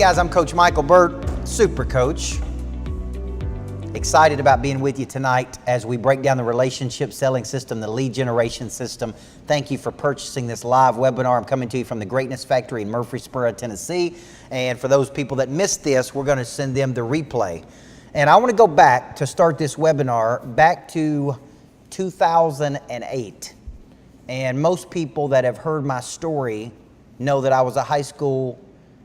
guys, I'm Coach Micheal Burt, Super Coach. Excited about being with you tonight as we break down the relationship selling system, the lead generation system. Thank you for purchasing this live webinar. I'm coming to you from the Greatness Factory in Murfreesboro, Tennessee. And for those people that missed this, we're going to send them the replay. And I want to go back to start this webinar back to 2008. And most people that have heard my story know that I was a high school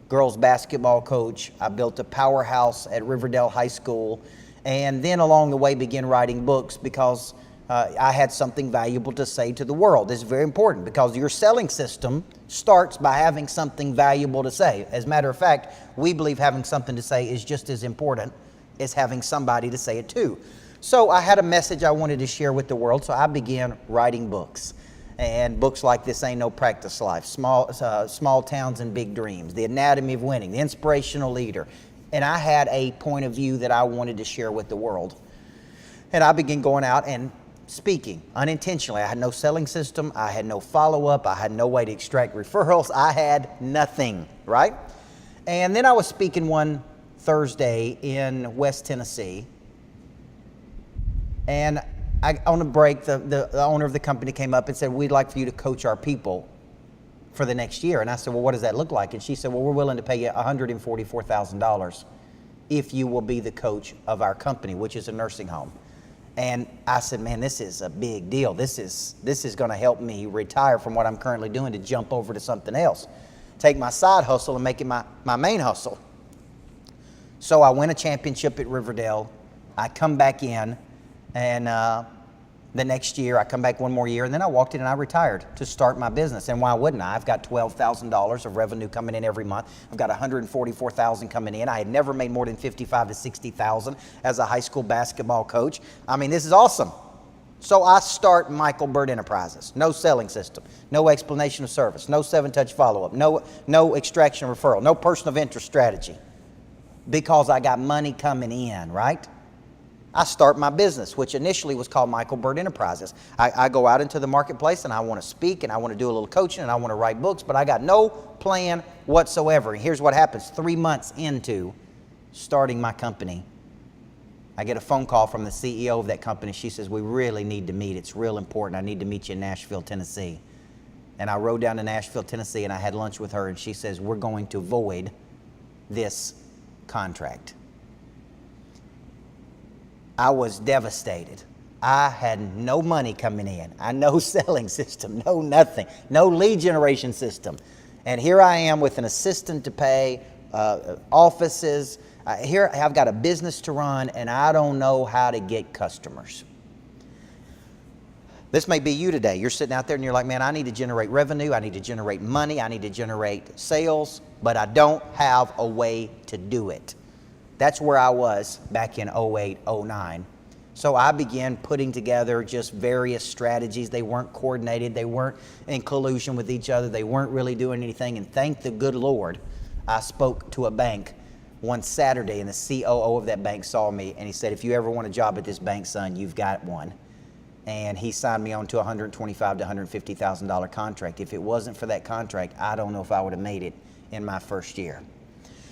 girls basketball coach. I built a powerhouse at Riverdale High School, and then along the way began writing books because I had something valuable to say to the world. This is very important because your selling system starts by having something valuable to say. As a matter of fact, we believe having something to say is just as important as having somebody to say it to. So I had a message I wanted to share with the world, so I began writing books. And books like This Ain't No Practice Life, Small Towns and Big Dreams, The Anatomy of Winning, The Inspirational Leader. And I had a point of view that I wanted to share with the world. And I began going out and speaking unintentionally. I had no selling system. I had no follow-up. I had no way to extract referrals. I had nothing, right? And then I was speaking one Thursday in West Tennessee. And on a break, the owner of the company came up and said, "We'd like for you to coach our people for the next year." And I said, "Well, what does that look like?" And she said, "Well, we're willing to pay you $144,000 if you will be the coach of our company, which is a nursing home." And I said, "Man, this is a big deal. This is going to help me retire from what I'm currently doing to jump over to something else. Take my side hustle and make it my main hustle." So I win a championship at Riverdale. I come back in, and the next year, I come back one more year, and then I walked in and I retired to start my business. And why wouldn't I? I've got $12,000 of revenue coming in every month. I've got $144,000 coming in. I had never made more than $55,000 to $60,000 as a high school basketball coach. I mean, this is awesome. So I start Micheal Burt Enterprises. No selling system, no explanation of service, no 7-touch follow-up, no extraction referral, no person of interest strategy, because I got money coming in, right? I start my business, which initially was called Micheal Burt Enterprises. I go out into the marketplace and I want to speak and I want to do a little coaching and I want to write books, but I got no plan whatsoever. And here's what happens. 3 months into starting my company, I get a phone call from the CEO of that company. She says, "We really need to meet. It's real important. I need to meet you in Nashville, Tennessee." And I rode down to Nashville, Tennessee, and I had lunch with her, and she says, "We're going to void this contract." I was devastated. I had no money coming in. I no selling system, no nothing, no lead generation system. And here I am with an assistant to pay, offices. Here I've got a business to run, and I don't know how to get customers. This may be you today. You're sitting out there and you're like, "Man, I need to generate revenue. I need to generate money. I need to generate sales, but I don't have a way to do it." That's where I was back in 08, 09. So I began putting together just various strategies. They weren't coordinated. They weren't in collusion with each other. They weren't really doing anything. And thank the good Lord, I spoke to a bank one Saturday, and the COO of that bank saw me, and he said, "If you ever want a job at this bank, son, you've got one." And he signed me on to a $125,000 to $150,000 contract. If it wasn't for that contract, I don't know if I would have made it in my first year.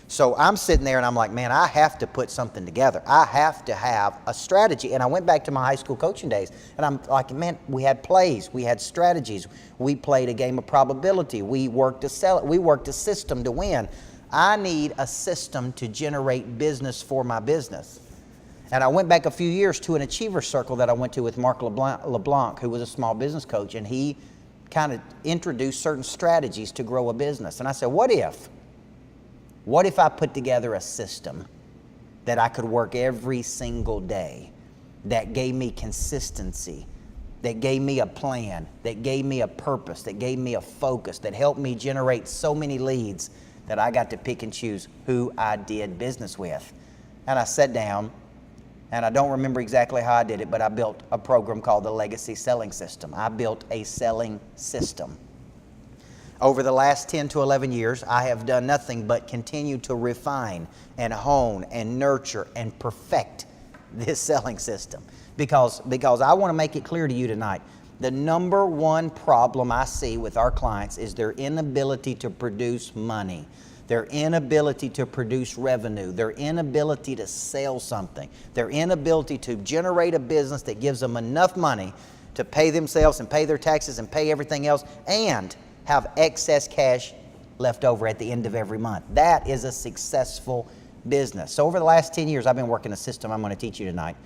So I'm sitting there and I'm like, man, I have to put something together. I have to have a strategy. And I went back to my high school coaching days and I'm like, man, we had plays, we had strategies. We played a game of probability. We worked a system to win. I need a system to generate business for my business. And I went back a few years to an achiever circle that I went to with Mark LeBlanc, who was a small business coach, and he kind of introduced certain strategies to grow a business. And I said, what if I put together a system that I could work every single day, that gave me consistency, that gave me a plan, that gave me a purpose, that gave me a focus, that helped me generate so many leads that I got to pick and choose who I did business with. And I sat down, and I don't remember exactly how I did it, but I built a program called the Legacy Selling System. I built a selling system. Over the last 10 to 11 years, I have done nothing but continue to refine and hone and nurture and perfect this selling system. Because I want to make it clear to you tonight, the number one problem I see with our clients is their inability to produce money. their inability to produce revenue, their inability to sell something, their inability to generate a business that gives them enough money to pay themselves and pay their taxes and pay everything else and have excess cash left over at the end of every month. That is a successful business. So over the last 10 years, I've been working a system I'm going to teach you tonight.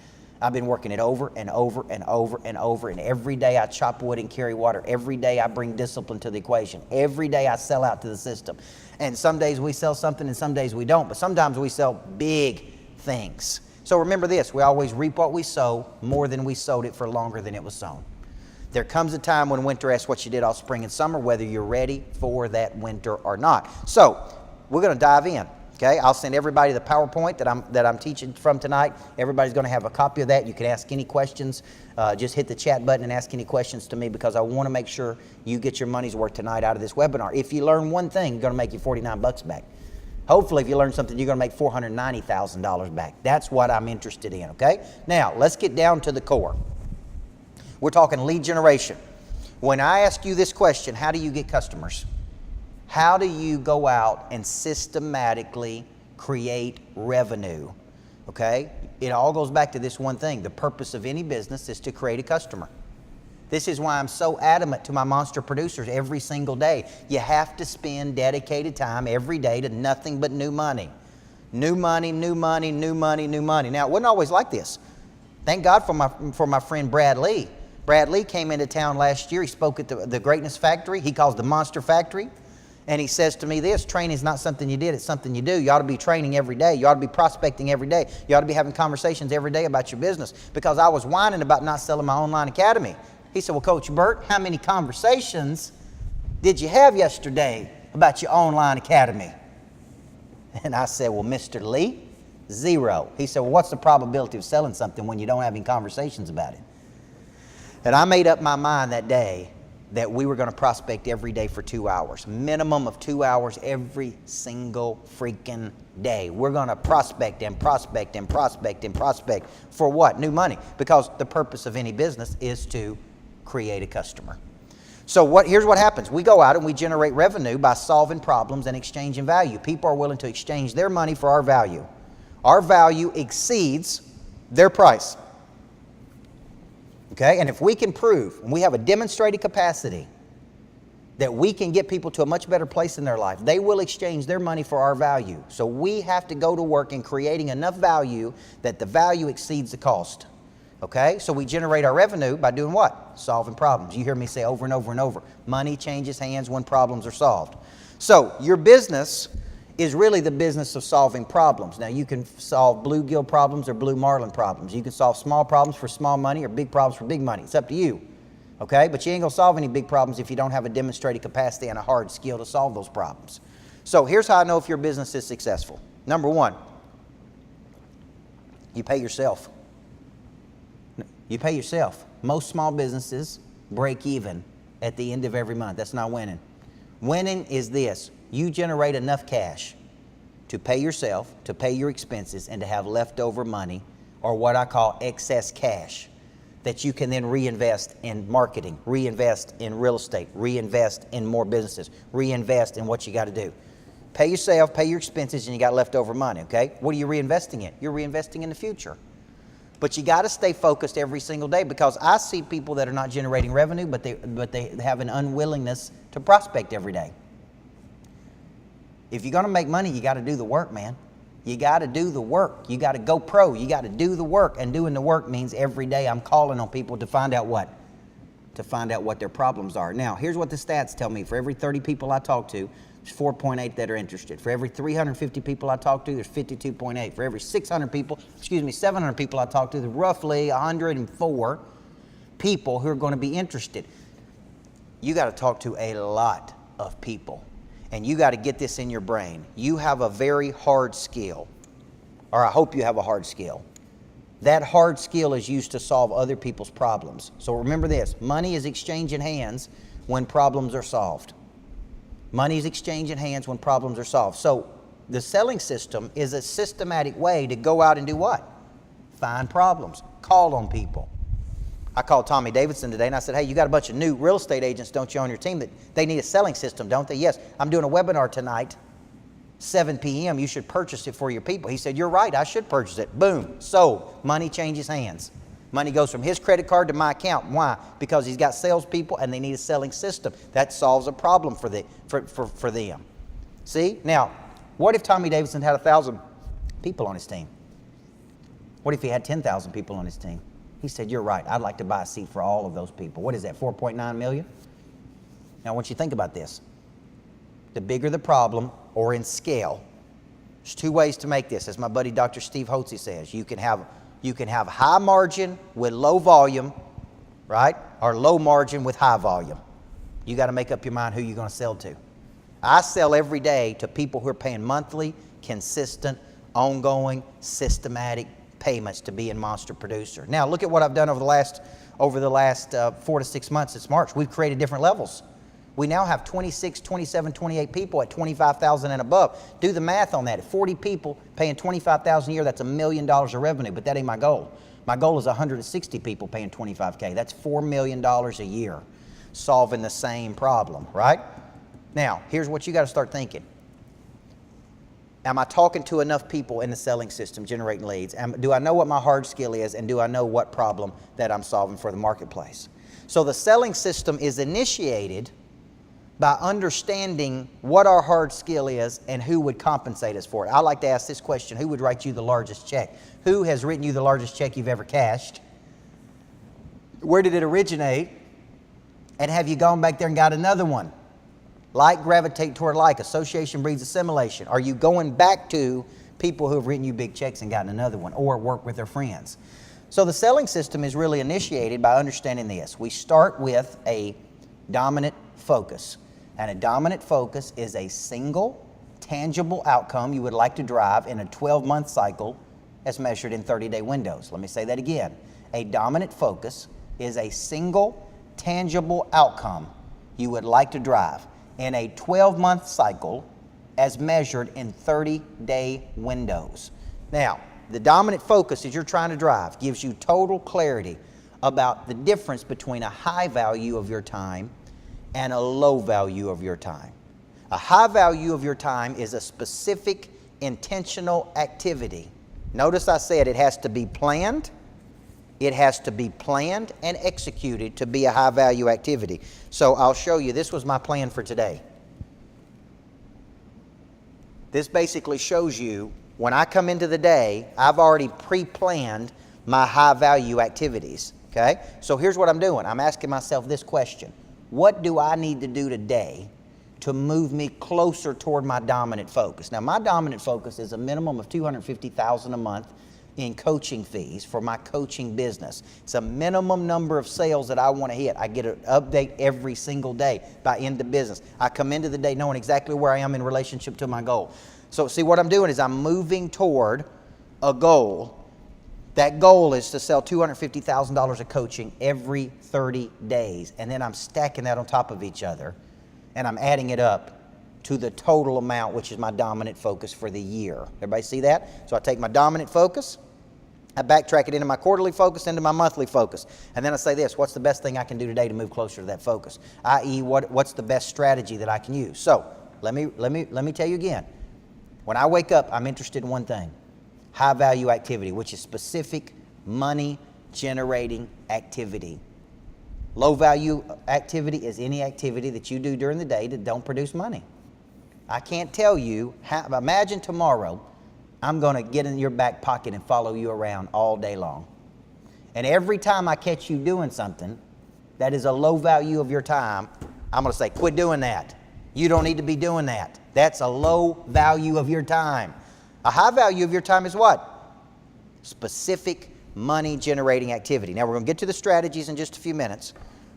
I've been working it over and over and over and over, and every day I chop wood and carry water. Every day I bring discipline to the equation. Every day I sell out to the system. And some days we sell something and some days we don't, but sometimes we sell big things. So remember this, we always reap what we sow more than we sowed it for longer than it was sown. There comes a time when winter asks what you did all spring and summer, whether you're ready for that winter or not. So we're going to dive in. Okay, I'll send everybody the PowerPoint that I'm teaching from tonight. Everybody's going to have a copy of that. You can ask any questions. Just hit the chat button and ask any questions to me because I want to make sure you get your money's worth tonight out of this webinar. If you learn one thing, you're going to make you $49 back. Hopefully, if you learn something, you're going to make $490,000 back. That's what I'm interested in, okay? Now, let's get down to the core. We're talking lead generation. When I ask you this question, how do you get customers? How do you go out and systematically create revenue? Okay? It all goes back to this one thing. The purpose of any business is to create a customer. This is why I'm so adamant to my monster producers every single day. You have to spend dedicated time every day to nothing but new money. New money, new money, new money, new money. Now, it wasn't always like this. Thank God for my friend Brad Lee. Brad Lee came into town last year. He spoke at the Greatness Factory. He calls the Monster Factory. And he says to me this, training is not something you did, it's something you do. You ought to be training every day. You ought to be prospecting every day. You ought to be having conversations every day about your business. Because I was whining about not selling my online academy. He said, well, Coach Burt, how many conversations did you have yesterday about your online academy? And I said, well, Mr. Lee, 0. He said, well, what's the probability of selling something when you don't have any conversations about it? And I made up my mind that day that we were going to prospect every day for 2 hours. Minimum of 2 hours every single freaking day. We're going to prospect and prospect and prospect and prospect for what? New money. Because the purpose of any business is to create a customer. So here's what happens. We go out and we generate revenue by solving problems and exchanging value. People are willing to exchange their money for our value. Our value exceeds their price. Okay, and if we can prove, and we have a demonstrated capacity, that we can get people to a much better place in their life, they will exchange their money for our value. So we have to go to work in creating enough value that the value exceeds the cost. Okay, so we generate our revenue by doing what? Solving problems. You hear me say over and over and over, money changes hands when problems are solved. So your business is really the business of solving problems. Now, you can solve bluegill problems or blue marlin problems. You can solve small problems for small money or big problems for big money. It's up to you, okay? But you ain't gonna solve any big problems if you don't have a demonstrated capacity and a hard skill to solve those problems. So here's how I know if your business is successful. Number one, you pay yourself. You pay yourself. Most small businesses break even at the end of every month. That's not winning. Winning is this. You generate enough cash to pay yourself, to pay your expenses, and to have leftover money, or what I call excess cash, that you can then reinvest in marketing, reinvest in real estate, reinvest in more businesses, reinvest in what you got to do. Pay yourself, pay your expenses, and you got leftover money, okay? What are you reinvesting in? You're reinvesting in the future. But you got to stay focused every single day, because I see people that are not generating revenue, but they have an unwillingness to prospect every day. If you're going to make money, you got to do the work, man. You got to do the work. You got to go pro. You got to do the work. And doing the work means every day I'm calling on people to find out what? To find out what their problems are. Now, here's what the stats tell me. For every 30 people I talk to, there's 4.8 that are interested. For every 350 people I talk to, there's 52.8. For every 700 people I talk to, there's roughly 104 people who are going to be interested. You got to talk to a lot of people. And you got to get this in your brain. You have a very hard skill, or I hope you have a hard skill. That hard skill is used to solve other people's problems. So remember this, money is exchanging hands when problems are solved. Money is exchanging hands when problems are solved. So the selling system is a systematic way to go out and do what? Find problems, call on people. I called Tommy Davidson today and I said, hey, you got a bunch of new real estate agents, don't you, on your team that they need a selling system, don't they? Yes, I'm doing a webinar tonight 7 p.m., you should purchase it for your people. He said, you're right, I should purchase it. Boom, sold. Money changes hands. Money goes from his credit card to my account. Why? Because he's got salespeople and they need a selling system. That solves a problem for them. See? Now, what if Tommy Davidson had 1,000 people on his team? What if he had 10,000 people on his team? He said, you're right, I'd like to buy a seat for all of those people. What is that, 4.9 million? Now, I want you to think about this. The bigger the problem, or in scale, there's two ways to make this. As my buddy Dr. Steve Hotze says, you can have high margin with low volume, right? Or low margin with high volume. You got to make up your mind who you're going to sell to. I sell every day to people who are paying monthly, consistent, ongoing, systematic payments to be a monster producer. Now, look at what I've done over the last 4 to 6 months. It's March. We've created different levels. We now have 26, 27, 28 people at $25,000 and above. Do the math on that. At 40 people paying $25,000 a year, that's $1 million of revenue, but that ain't my goal. My goal is 160 people paying $25K. That's $4 million a year, solving the same problem, right? Now, here's what you got to start thinking. Am I talking to enough people in the selling system, generating leads? Do I know what my hard skill is, and do I know what problem that I'm solving for the marketplace? So the selling system is initiated by understanding what our hard skill is and who would compensate us for it. I like to ask this question: who would write you the largest check? Who has written you the largest check you've ever cashed? Where did it originate? And have you gone back there and got another one? Like gravitate toward like. Association breeds assimilation. Are you going back to people who have written you big checks and gotten another one, or work with their friends? So the selling system is really initiated by understanding this. We start with a dominant focus. And a dominant focus is a single, tangible outcome you would like to drive in a 12-month cycle as measured in 30-day windows. Let me say that again. A dominant focus is a single, tangible outcome you would like to drive in a 12-month cycle as measured in 30-day windows. Now, the dominant focus that you're trying to drive gives you total clarity about the difference between a high value of your time and a low value of your time. A high value of your time is a specific, intentional activity. Notice I said it has to be planned. It has to be planned and executed to be a high value activity. So I'll show you. This was my plan for today. This basically shows you when I come into the day, I've already pre-planned my high value activities. Okay? So here's what I'm doing. I'm asking myself this question: what do I need to do today to move me closer toward my dominant focus? Now, my dominant focus is a minimum of $250,000 a month in coaching fees for my coaching business. It's a minimum number of sales that I want to hit. I get an update every single day by end of business. I come into the day knowing exactly where I am in relationship to my goal. So see, what I'm doing is I'm moving toward a goal. That goal is to sell $250,000 of coaching every 30 days. And then I'm stacking that on top of each other, and I'm adding it up to the total amount, which is my dominant focus for the year. Everybody see that? So I take my dominant focus, I backtrack it into my quarterly focus, into my monthly focus. And then I say this: what's the best thing I can do today to move closer to that focus? I.e., what's the best strategy that I can use? So let me tell you again. When I wake up, I'm interested in one thing: high value activity, which is specific money generating activity. Low value activity is any activity that you do during the day that don't produce money. I can't tell you how. Imagine tomorrow I'm going to get in your back pocket and follow you around all day long. And every time I catch you doing something that is a low value of your time, I'm going to say, quit doing that. You don't need to be doing that. That's a low value of your time. A high value of your time is what? Specific money generating activity. Now we're going to get to the strategies in just a few minutes.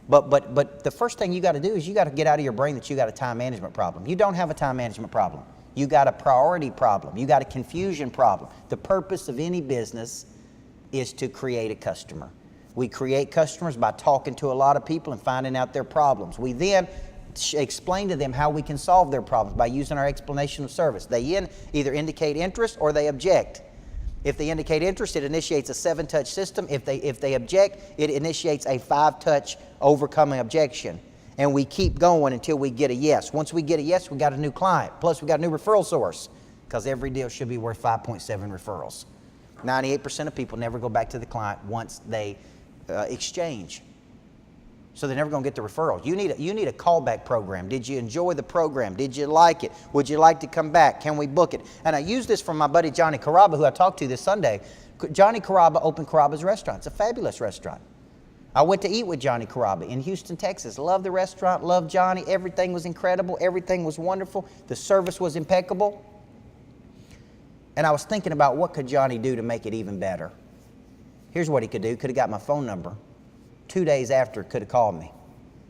But the first thing you got to do is you got to get out of your brain that you got a time management problem. You don't have a time management problem. You got a priority problem. You got a confusion problem. The purpose of any business is to create a customer. We create customers by talking to a lot of people and finding out their problems. We then explain to them how we can solve their problems by using our explanation of service. They either indicate interest or they object. If they indicate interest, it initiates a 7-touch system. If they object, it initiates a 5-touch overcoming objection. And we keep going until we get a yes. Once we get a yes, we got a new client. Plus, we got a new referral source, because every deal should be worth 5.7 referrals. 98% of people never go back to the client once they exchange. So they're never going to get the referral. You need a callback program. Did you enjoy the program? Did you like it? Would you like to come back? Can we book it? And I use this from my buddy Johnny Caraba, who I talked to this Sunday. Johnny Caraba opened Caraba's restaurant. It's a fabulous restaurant. I went to eat with Johnny Caraba in Houston, Texas. Loved the restaurant, loved Johnny. Everything was incredible. Everything was wonderful. The service was impeccable. And I was thinking about what could Johnny do to make it even better. Here's what he could do. Could have got my phone number. 2 days after, could have called me.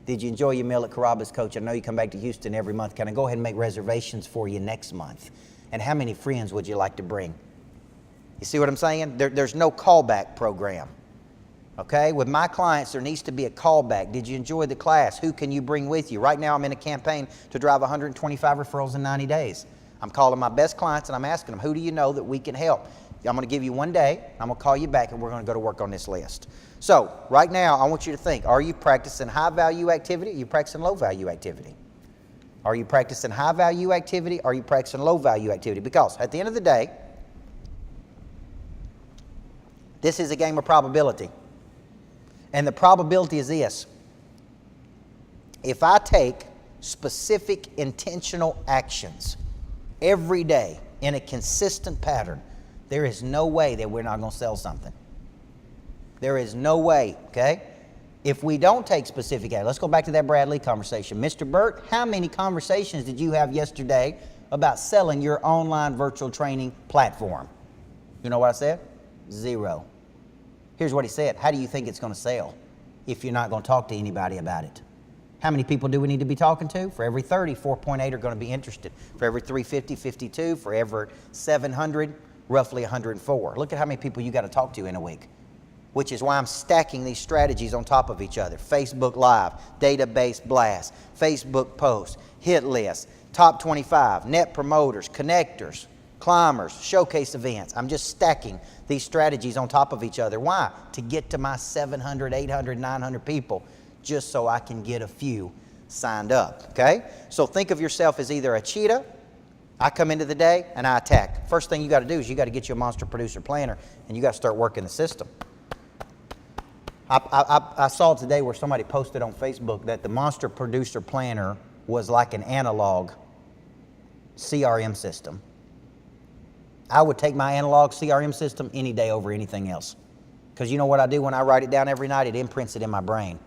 Did you enjoy your meal at Caraba's, Coach? I know you come back to Houston every month. Can I go ahead and make reservations for you next month? And how many friends would you like to bring? You see what I'm saying? There's no callback program. Okay? With my clients, there needs to be a callback. Did you enjoy the class? Who can you bring with you? Right now, I'm in a campaign to drive 125 referrals in 90 days. I'm calling my best clients and I'm asking them, who do you know that we can help? I'm going to give you 1 day. I'm going to call you back and we're going to go to work on this list. So right now, I want you to think, are you practicing high-value activity or are you practicing low-value activity? Are you practicing high-value activity or are you practicing low-value activity? Because at the end of the day, this is a game of probability. And the probability is this. If I take specific intentional actions every day in a consistent pattern, there is no way that we're not going to sell something. There is no way, okay? If we don't take specific action, let's go back to that Brad Lee conversation. Mr. Burt, how many conversations did you have yesterday about selling your online virtual training platform? You know what I said? 0. Here's what he said. How do you think it's going to sell if you're not going to talk to anybody about it? How many people do we need to be talking to? For every 30, 4.8 are going to be interested. For every 350, 52. For every 700, roughly 104. Look at how many people you got to talk to in a week. Which is why I'm stacking these strategies on top of each other. Facebook Live, database blast, Facebook posts, hit lists, top 25, net promoters, connectors, climbers, showcase events. I'm just stacking these strategies on top of each other. Why? To get to my 700, 800, 900 people, just so I can get a few signed up, okay? So think of yourself as either a cheetah. I come into the day and I attack. First thing you got to do is you got to get you a monster producer planner and you got to start working the system. I saw today where somebody posted on Facebook that the Monster Producer Planner was like an analog CRM system. I would take my analog CRM system any day over anything else. Because you know what I do when I write it down every night? It imprints it in my brain.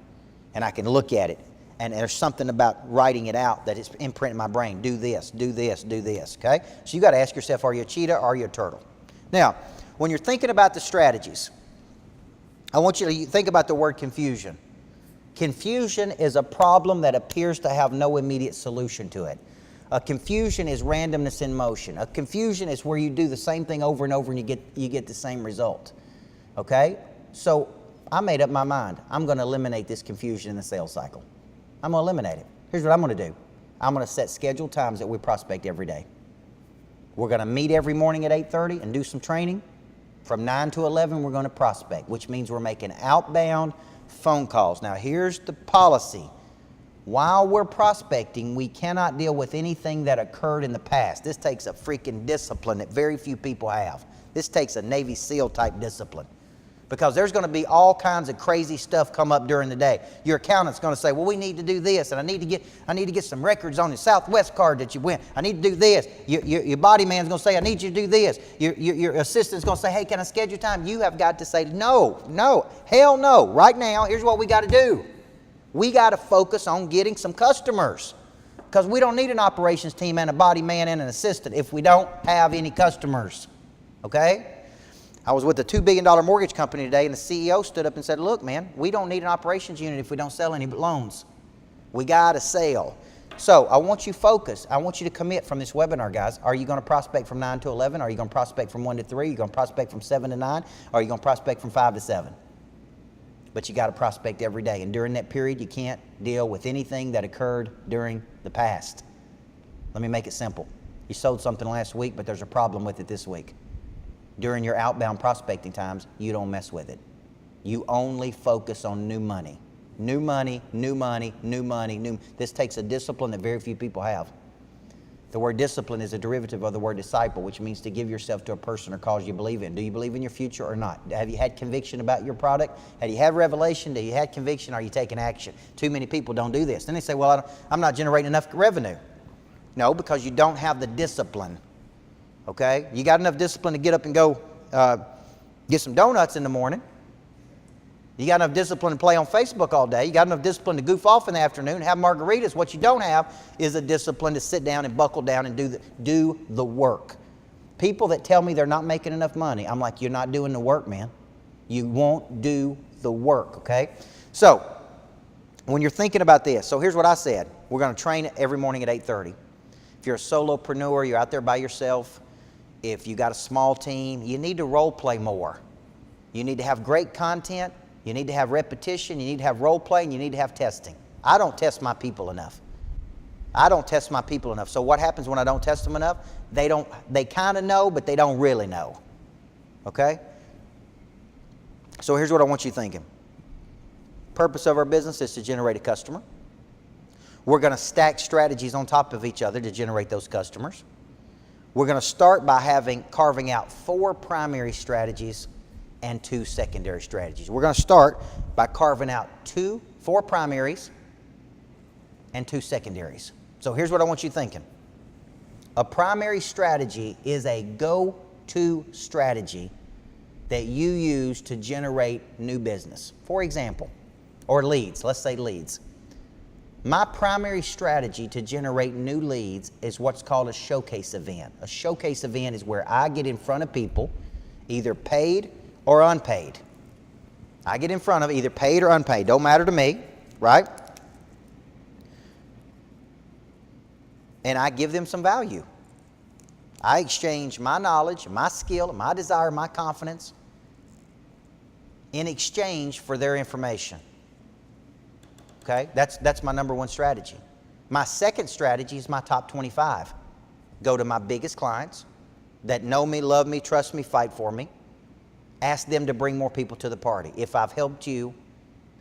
And I can look at it. And there's something about writing it out that is imprinted in my brain. Do this, do this, do this, okay? So you got to ask yourself, are you a cheetah or are you a turtle? Now, when you're thinking about the strategies, I want you to think about the word confusion. Confusion is a problem that appears to have no immediate solution to it. A confusion is randomness in motion. A confusion is where you do the same thing over and over and you get the same result. Okay? So I made up my mind. I'm going to eliminate this confusion in the sales cycle. I'm going to eliminate it. Here's what I'm going to do. I'm going to set scheduled times that we prospect every day. We're going to meet every morning at 8:30 and do some training. From 9 to 11, we're going to prospect, which means we're making outbound phone calls. Now, here's the policy. While we're prospecting, we cannot deal with anything that occurred in the past. This takes a freaking discipline that very few people have. This takes a Navy SEAL type discipline. Because there's going to be all kinds of crazy stuff come up during the day. Your accountant's going to say, well, we need to do this, and I need to get some records on your Southwest card that you went. I need to do this. Your body man's going to say, I need you to do this. Your assistant's going to say, hey, can I schedule time? You have got to say, no, hell no. Right now, here's what we got to do. We got to focus on getting some customers. Because we don't need an operations team and a body man and an assistant if we don't have any customers. Okay? I was with a $2 billion mortgage company today, and the CEO stood up and said, look, man, we don't need an operations unit if we don't sell any loans. We got to sell. So I want you focused. I want you to commit from this webinar, guys. Are you going to prospect from 9 to 11? Are you going to prospect from 1 to 3? Are you going to prospect from 7 to 9? Or are you going to prospect from 5 to 7? But you got to prospect every day. And during that period, you can't deal with anything that occurred during the past. Let me make it simple. You sold something last week, but there's a problem with it this week. During your outbound prospecting times, you don't mess with it. You only focus on new money. New money, new money, new money, new. This takes a discipline that very few people have. The word discipline is a derivative of the word disciple, which means to give yourself to a person or cause you believe in. Do you believe in your future or not? Have you had conviction about your product? Have you had revelation? Do you have conviction? Are you taking action? Too many people don't do this. Then they say, well, I'm not generating enough revenue. No, because you don't have the discipline. Okay? You got enough discipline to get up and go get some donuts in the morning. You got enough discipline to play on Facebook all day. You got enough discipline to goof off in the afternoon, have margaritas. What you don't have is a discipline to sit down and buckle down and do the work. People that tell me they're not making enough money, I'm like, you're not doing the work, man. You won't do the work, okay? So, when you're thinking about this, so here's what I said. We're going to train every morning at 8:30. If you're a solopreneur, you're out there by yourself. If you got a small team, you need to role play more. You need to have great content. You need to have repetition, you need to have role play, and you need to have testing. I don't test my people enough. I don't test my people enough. So what happens when I don't test them enough? They kind of know, but they don't really know. Okay? So here's what I want you thinking. Purpose of our business is to generate a customer. We're going to stack strategies on top of each other to generate those customers. We're going to start by carving out 4 primary strategies and 2 secondary strategies. We're going to start by carving out 4 primaries and 2 secondaries. So here's what I want you thinking. A primary strategy is a go-to strategy that you use to generate new business. For example, or leads. Let's say leads. My primary strategy to generate new leads is what's called a showcase event. A showcase event is where I get in front of people, either paid or unpaid. I get in front of either paid or unpaid. Don't matter to me, right? And I give them some value. I exchange my knowledge, my skill, my desire, my confidence in exchange for their information. Okay? That's my number one strategy. My second strategy is my top 25. Go to my biggest clients that know me, love me, trust me, fight for me. Ask them to bring more people to the party. If I've helped you,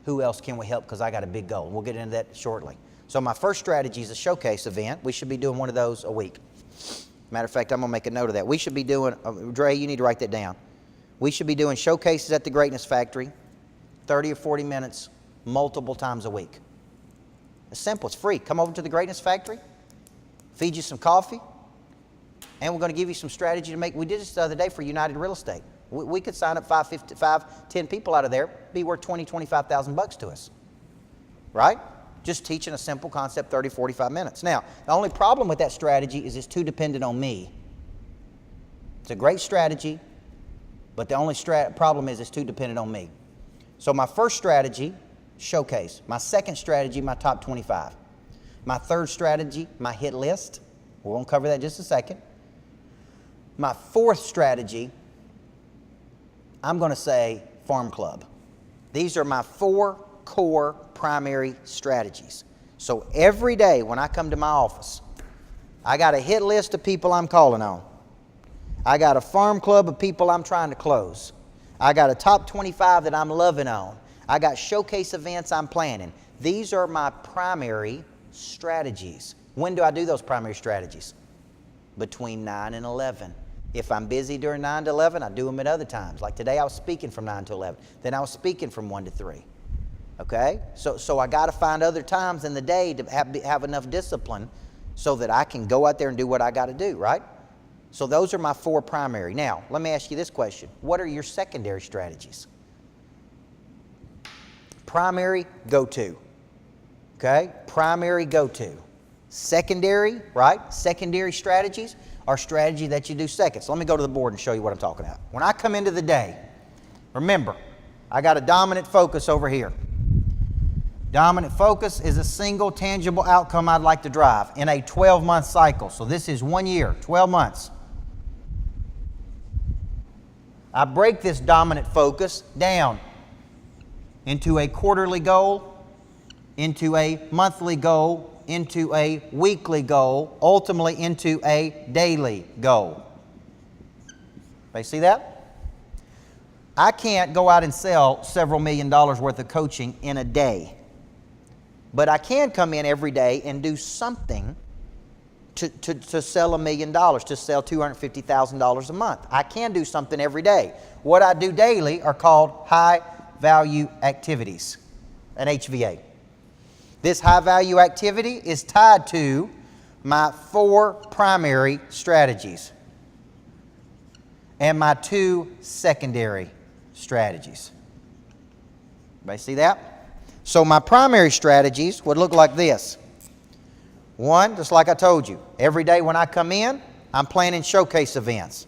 who else can we help? Because I got a big goal. We'll get into that shortly. So my first strategy is a showcase event. We should be doing one of those a week. Matter of fact, I'm going to make a note of that. We should be doing, Dre, you need to write that down. We should be doing showcases at the Greatness Factory, 30 or 40 minutes, multiple times a week. It's simple. It's free. Come over to the Greatness Factory, feed you some coffee, and we're going to give you some strategy to make. We did this the other day for United Real Estate. We could sign up 10 people out of there, be worth $20,000, $25,000 to us, right? Just teaching a simple concept, 30, 45 minutes. Now, the only problem with that strategy is it's too dependent on me. It's a great strategy, but the only problem is it's too dependent on me. So my first strategy, showcase. My second strategy, my top 25. My third strategy, my hit list. We won't cover that in just a second. My fourth strategy, I'm going to say Farm Club. These are my 4 core primary strategies. So every day when I come to my office, I got a hit list of people I'm calling on. I got a Farm Club of people I'm trying to close. I got a top 25 that I'm loving on. I got showcase events I'm planning. These are my primary strategies. When do I do those primary strategies? Between 9 and 11. If I'm busy during 9 to 11, I do them at other times. Like today I was speaking from 9 to 11. Then I was speaking from 1 to 3. Okay? So I got to find other times in the day to have enough discipline so that I can go out there and do what I got to do, right? So those are my 4 primary. Now, let me ask you this question. What are your secondary strategies? Primary, go-to. Okay? Primary, go-to. Secondary, right? Secondary strategies are strategy that you do second. So let me go to the board and show you what I'm talking about. When I come into the day, remember, I got a dominant focus over here. Dominant focus is a single tangible outcome I'd like to drive in a 12-month cycle. So this is 1 year, 12 months. I break this dominant focus down into a quarterly goal, into a monthly goal, into a weekly goal, ultimately into a daily goal. Everybody see that? I can't go out and sell several $1 million worth of coaching in a day. But I can come in every day and do something to sell $1 million, to sell $250,000 a month. I can do something every day. What I do daily are called high value activities, an HVA. This high value activity is tied to my 4 primary strategies and my 2 secondary strategies. Everybody see that? So my primary strategies would look like this. 1, just like I told you, every day when I come in, I'm planning showcase events.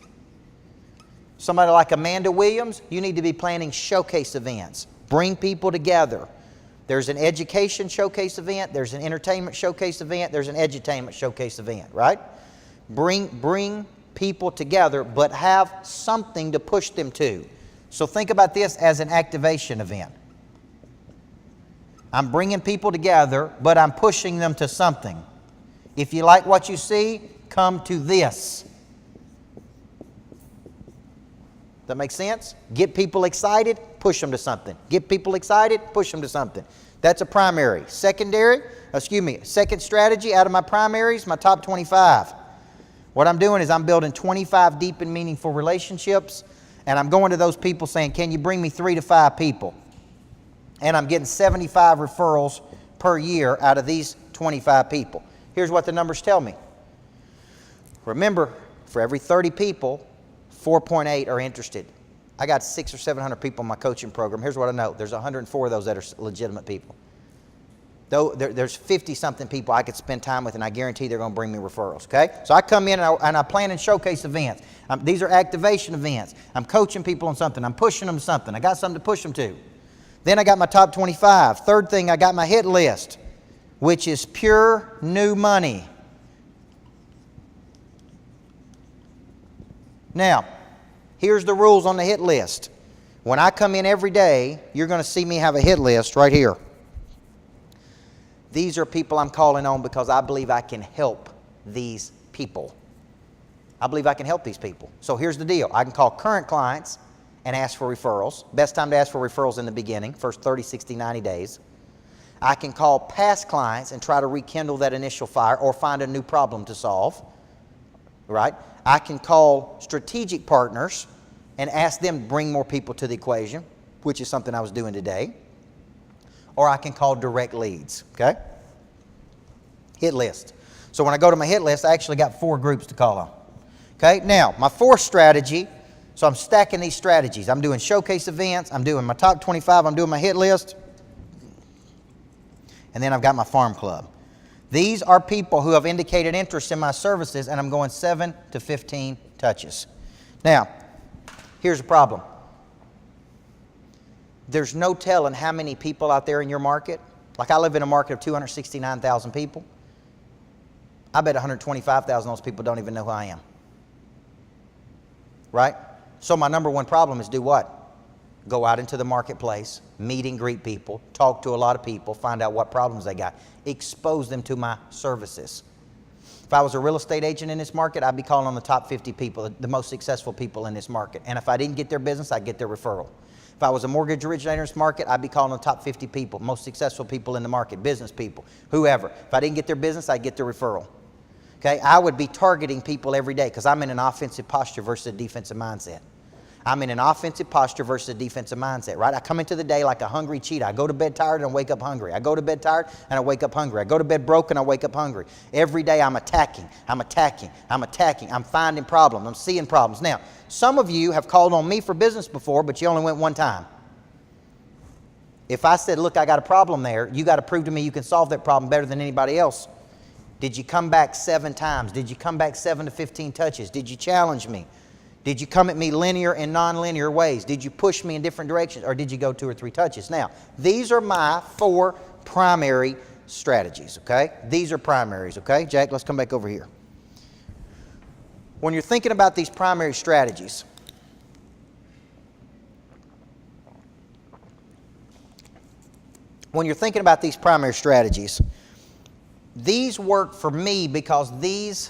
Somebody like Amanda Williams, you need to be planning showcase events. Bring people together. There's an education showcase event, there's an entertainment showcase event, there's an edutainment showcase event, right? Bring people together, but have something to push them to. So think about this as an activation event. I'm bringing people together, but I'm pushing them to something. If you like what you see, come to this. That makes sense? Get people excited, push them to something. Get people excited, push them to something. That's a primary. Second strategy out of my primaries, my top 25. What I'm doing is I'm building 25 deep and meaningful relationships, and I'm going to those people saying, can you bring me 3 to 5 people? And I'm getting 75 referrals per year out of these 25 people. Here's what the numbers tell me. Remember, for every 30 people, 4.8 are interested. I got 600 or 700 people in my coaching program. Here's what I know. There's 104 of those that are legitimate people. Though there's 50-something people I could spend time with, and I guarantee they're going to bring me referrals, okay? So I come in and I plan and showcase events. These are activation events. I'm coaching people on something. I'm pushing them to something. I got something to push them to. Then I got my top 25. Third thing, I got my hit list, which is pure new money. Now, here's the rules on the hit list. When I come in every day, you're going to see me have a hit list right here. These are people I'm calling on because I believe I can help these people. I believe I can help these people. So here's the deal. I can call current clients and ask for referrals. Best time to ask for referrals in the beginning, first 30, 60, 90 days. I can call past clients and try to rekindle that initial fire or find a new problem to solve. Right? I can call strategic partners and ask them to bring more people to the equation, which is something I was doing today. Or I can call direct leads, okay? Hit list. So when I go to my hit list, I actually got 4 groups to call on. Okay, now my 4th strategy, so I'm stacking these strategies. I'm doing showcase events, I'm doing my top 25, I'm doing my hit list, and then I've got my farm club. These are people who have indicated interest in my services, and I'm going 7 to 15 touches. Now, here's the problem. There's no telling how many people out there in your market. Like I live in a market of 269,000 people. I bet 125,000 of those people don't even know who I am. Right? So my number one problem is do what? Go out into the marketplace, meet and greet people, talk to a lot of people, find out what problems they got, expose them to my services. If I was a real estate agent in this market, I'd be calling on the top 50 people, the most successful people in this market. And if I didn't get their business, I'd get their referral. If I was a mortgage originator in this market, I'd be calling on the top 50 people, most successful people in the market, business people, whoever. If I didn't get their business, I'd get their referral. Okay? I would be targeting people every day because I'm in an offensive posture versus a defensive mindset. I'm in an offensive posture versus a defensive mindset, right? I come into the day like a hungry cheetah. I go to bed tired and I wake up hungry. I go to bed tired and I wake up hungry. I go to bed broke and I wake up hungry. Every day I'm attacking. I'm finding problems. I'm seeing problems. Now, some of you have called on me for business before, but you only went one time. If I said, look, I got a problem there, you got to prove to me you can solve that problem better than anybody else. Did you come back 7 times? Did you come back 7 to 15 touches? Did you challenge me? Did you come at me linear and non-linear ways? Did you push me in different directions? Or did you go 2 or 3 touches? Now, these are my 4 primary strategies, okay? These are primaries, okay? Jack, let's come back over here. When you're thinking about these primary strategies, these work for me because these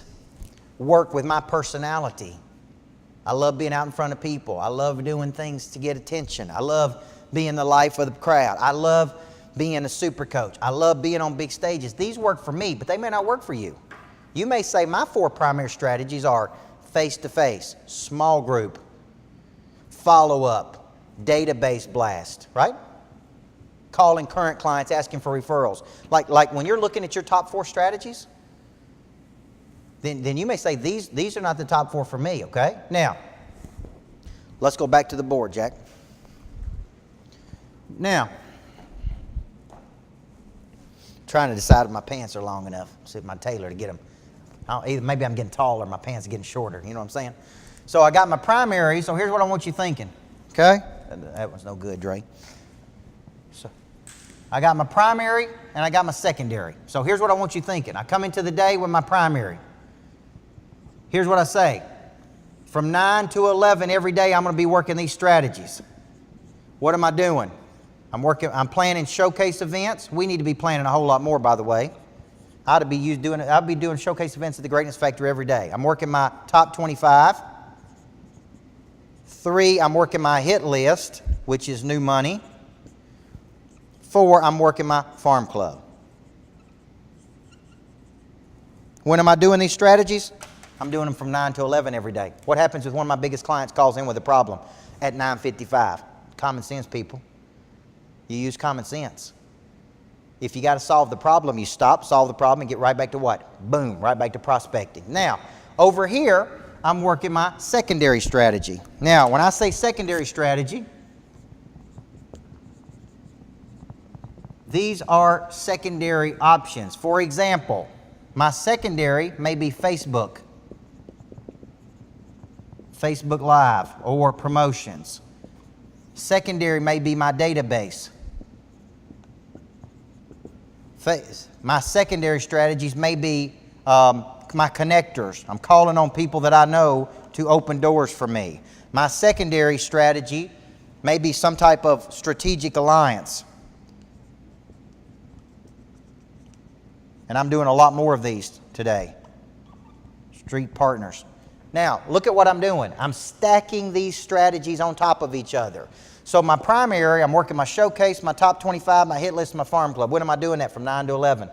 work with my personality. I love being out in front of people. I love doing things to get attention. I love being the life of the crowd. I love being a super coach. I love being on big stages. These work for me, but they may not work for you. You may say my 4 primary strategies are face-to-face, small group, follow-up, database blast, right? Calling current clients, asking for referrals. Like when you're looking at your top 4 strategies, then you may say these are not the top 4 for me, okay? Now, let's go back to the board, Jack. Now, trying to decide if my pants are long enough. See my tailor to get them. Either maybe I'm getting taller, my pants are getting shorter. You know what I'm saying? So I got my primary. So here's what I want you thinking. Okay? That one's no good, Dre. So I got my primary and I got my secondary. So here's what I want you thinking. I come into the day with my primary. Here's what I say. From 9 to 11 every day, I'm going to be working these strategies. What am I doing? I'm planning showcase events. We need to be planning a whole lot more, by the way. I'll be doing showcase events at the Greatness Factory every day. I'm working my top 25. 3, I'm working my hit list, which is new money. 4, I'm working my farm club. When am I doing these strategies? I'm doing them from 9 to 11 every day. What happens if one of my biggest clients calls in with a problem at 9:55? Common sense, people. You use common sense. If you got to solve the problem, you stop, solve the problem, and get right back to what? Boom, right back to prospecting. Now, over here, I'm working my secondary strategy. Now, when I say secondary strategy, these are secondary options. For example, my secondary may be Facebook Live, or promotions. Secondary may be my database. My secondary strategies may be my connectors. I'm calling on people that I know to open doors for me. My secondary strategy may be some type of strategic alliance. And I'm doing a lot more of these today. Street partners. Now, look at what I'm doing. I'm stacking these strategies on top of each other. So my primary, I'm working my showcase, my top 25, my hit list, my farm club. When am I doing that? From 9 to 11.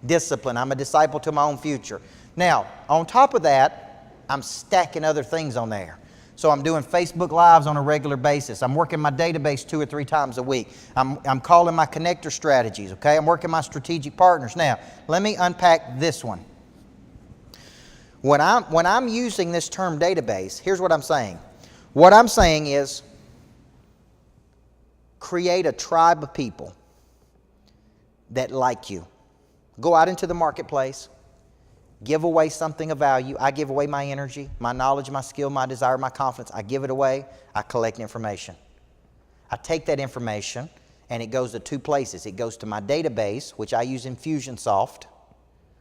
Discipline. I'm a disciple to my own future. Now, on top of that, I'm stacking other things on there. So I'm doing Facebook Lives on a regular basis. I'm working my database 2 or 3 times a week. I'm calling my connector strategies, okay? I'm working my strategic partners. Now, let me unpack this one. When I'm using this term database, here's what I'm saying. What I'm saying is create a tribe of people that like you. Go out into the marketplace. Give away something of value. I give away my energy, my knowledge, my skill, my desire, my confidence. I give it away. I collect information. I take that information and it goes to 2 places. It goes to my database, which I use Infusionsoft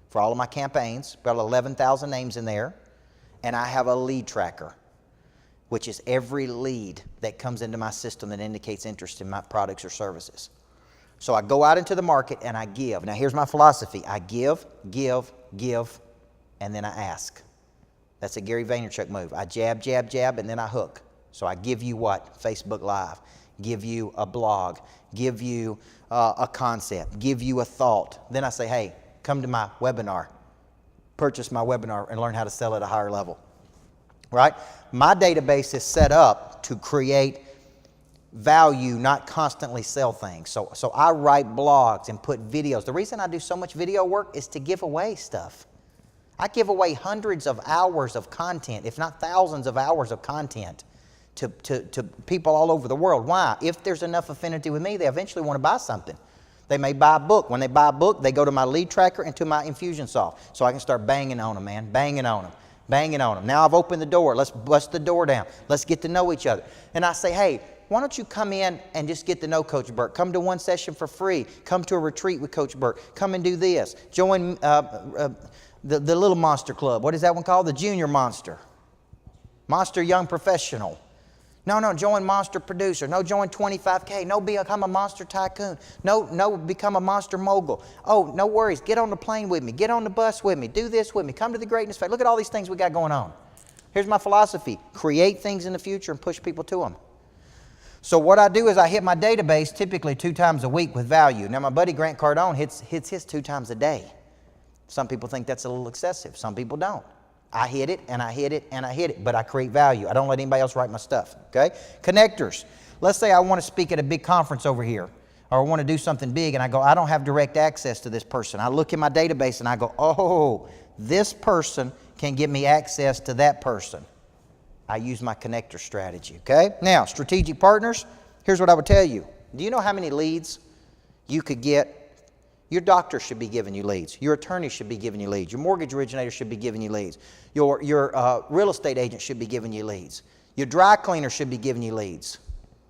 for all of my campaigns. About 11,000 names in there. And I have a lead tracker, which is every lead that comes into my system that indicates interest in my products or services. So I go out into the market and I give. Now here's my philosophy. I give, and then I ask. That's a Gary Vaynerchuk move. I jab, and then I hook. So I give you what? Facebook Live. Give you a blog. Give you a concept. Give you a thought. Then I say, hey, come to my webinar. Purchase my webinar and learn how to sell at a higher level. Right? My database is set up to create value, not constantly sell things. So I write blogs and put videos. The reason I do so much video work is to give away stuff. I give away hundreds of hours of content, if not thousands of hours of content to people all over the world. Why? If there's enough affinity with me, they eventually want to buy something. They may buy a book. When they buy a book, they go to my lead tracker and to my Infusionsoft. So I can start banging on them, man. Banging on them. Now I've opened the door. Let's bust the door down. Let's get to know each other. And I say, hey, why don't you come in and just get to know Coach Burt? Come to one session for free. Come to a retreat with Coach Burt. Come and do this. Join the Little Monster Club. What is that one called? The Junior Monster. Monster Young Professional. No, join Monster Producer. No, join 25K. No, become a Monster Tycoon. No, become a Monster Mogul. Oh, no worries. Get on the plane with me. Get on the bus with me. Do this with me. Come to the Greatness Factory. Look at all these things we got going on. Here's my philosophy. Create things in the future and push people to them. So what I do is I hit my database typically 2 times a week with value. Now my buddy Grant Cardone hits his 2 times a day. Some people think that's a little excessive. Some people don't. I hit it and I hit it and I hit it, but I create value. I don't let anybody else write my stuff, okay? Connectors. Let's say I want to speak at a big conference over here, or I want to do something big, and I go, I don't have direct access to this person. I look in my database and I go, oh, this person can give me access to that person. I use my connector strategy, okay? Now, strategic partners, here's what I would tell you. Do you know how many leads you could get? Your doctor should be giving you leads. Your attorney should be giving you leads. Your mortgage originator should be giving you leads. Your real estate agent should be giving you leads. Your dry cleaner should be giving you leads.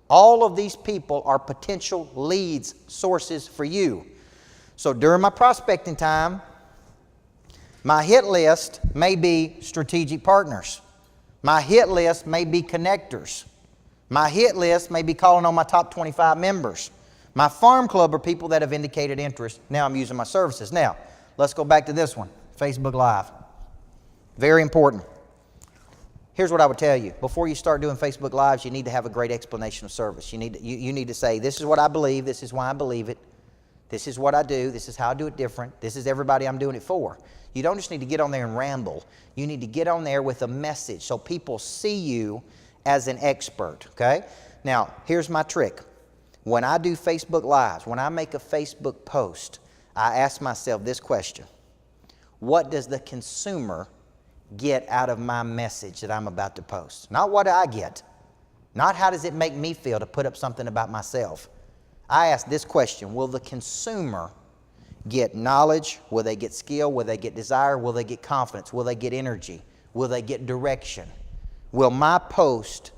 All of these people are potential leads sources for you. So during my prospecting time, my hit list may be strategic partners. My hit list may be connectors. My hit list may be calling on my top 25 members. My farm club are people that have indicated interest. Now I'm using my services. Now, let's go back to this one, Facebook Live. Very important. Here's what I would tell you. Before you start doing Facebook Lives, you need to have a great explanation of service. You need to say, this is what I believe, this is why I believe it, this is what I do, this is how I do it different, this is everybody I'm doing it for. You don't just need to get on there and ramble. You need to get on there with a message so people see you as an expert, okay? Now, here's my trick. When I do Facebook Lives, when I make a Facebook post, I ask myself this question. What does the consumer get out of my message that I'm about to post? Not what I get. Not how does it make me feel to put up something about myself. I ask this question. Will the consumer get knowledge? Will they get skill? Will they get desire? Will they get confidence? Will they get energy? Will they get direction? Will my post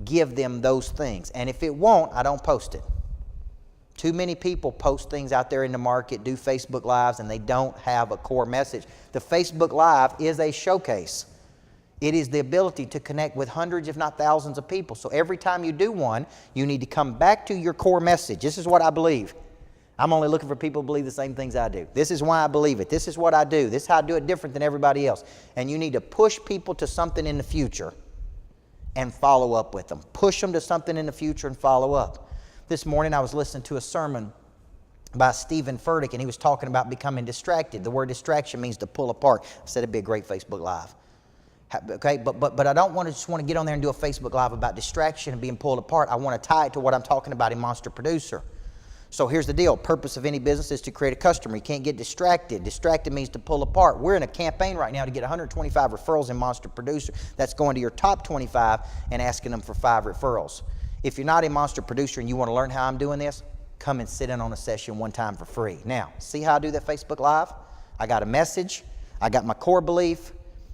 give them those things? And if it won't, I don't post it. Too many people post things out there in the market, do Facebook Lives, and they don't have a core message. The Facebook Live is a showcase. It is the ability to connect with hundreds, if not thousands of people. So every time you do one, you need to come back to your core message. This is what I believe. I'm only looking for people who believe the same things I do. This is why I believe it. This is what I do. This is how I do it different than everybody else. And you need to push people to something in the future and follow up with them. Push them to something in the future and follow up. This morning I was listening to a sermon by Stephen Furtick, and he was talking about becoming distracted. The word distraction means to pull apart. I said it'd be a great Facebook Live. Okay, but I don't just want to get on there and do a Facebook Live about distraction and being pulled apart. I want to tie it to what I'm talking about in Monster Producer. So here's the deal. Purpose of any business is to create a customer. You can't get distracted. Distracted means to pull apart. We're in a campaign right now to get 125 referrals in Monster Producer. That's going to your top 25 and asking them for 5 referrals. If you're not a Monster Producer and you want to learn how I'm doing this, come and sit in on a session one time for free. Now, see how I do that Facebook Live? I got a message. I got my core belief.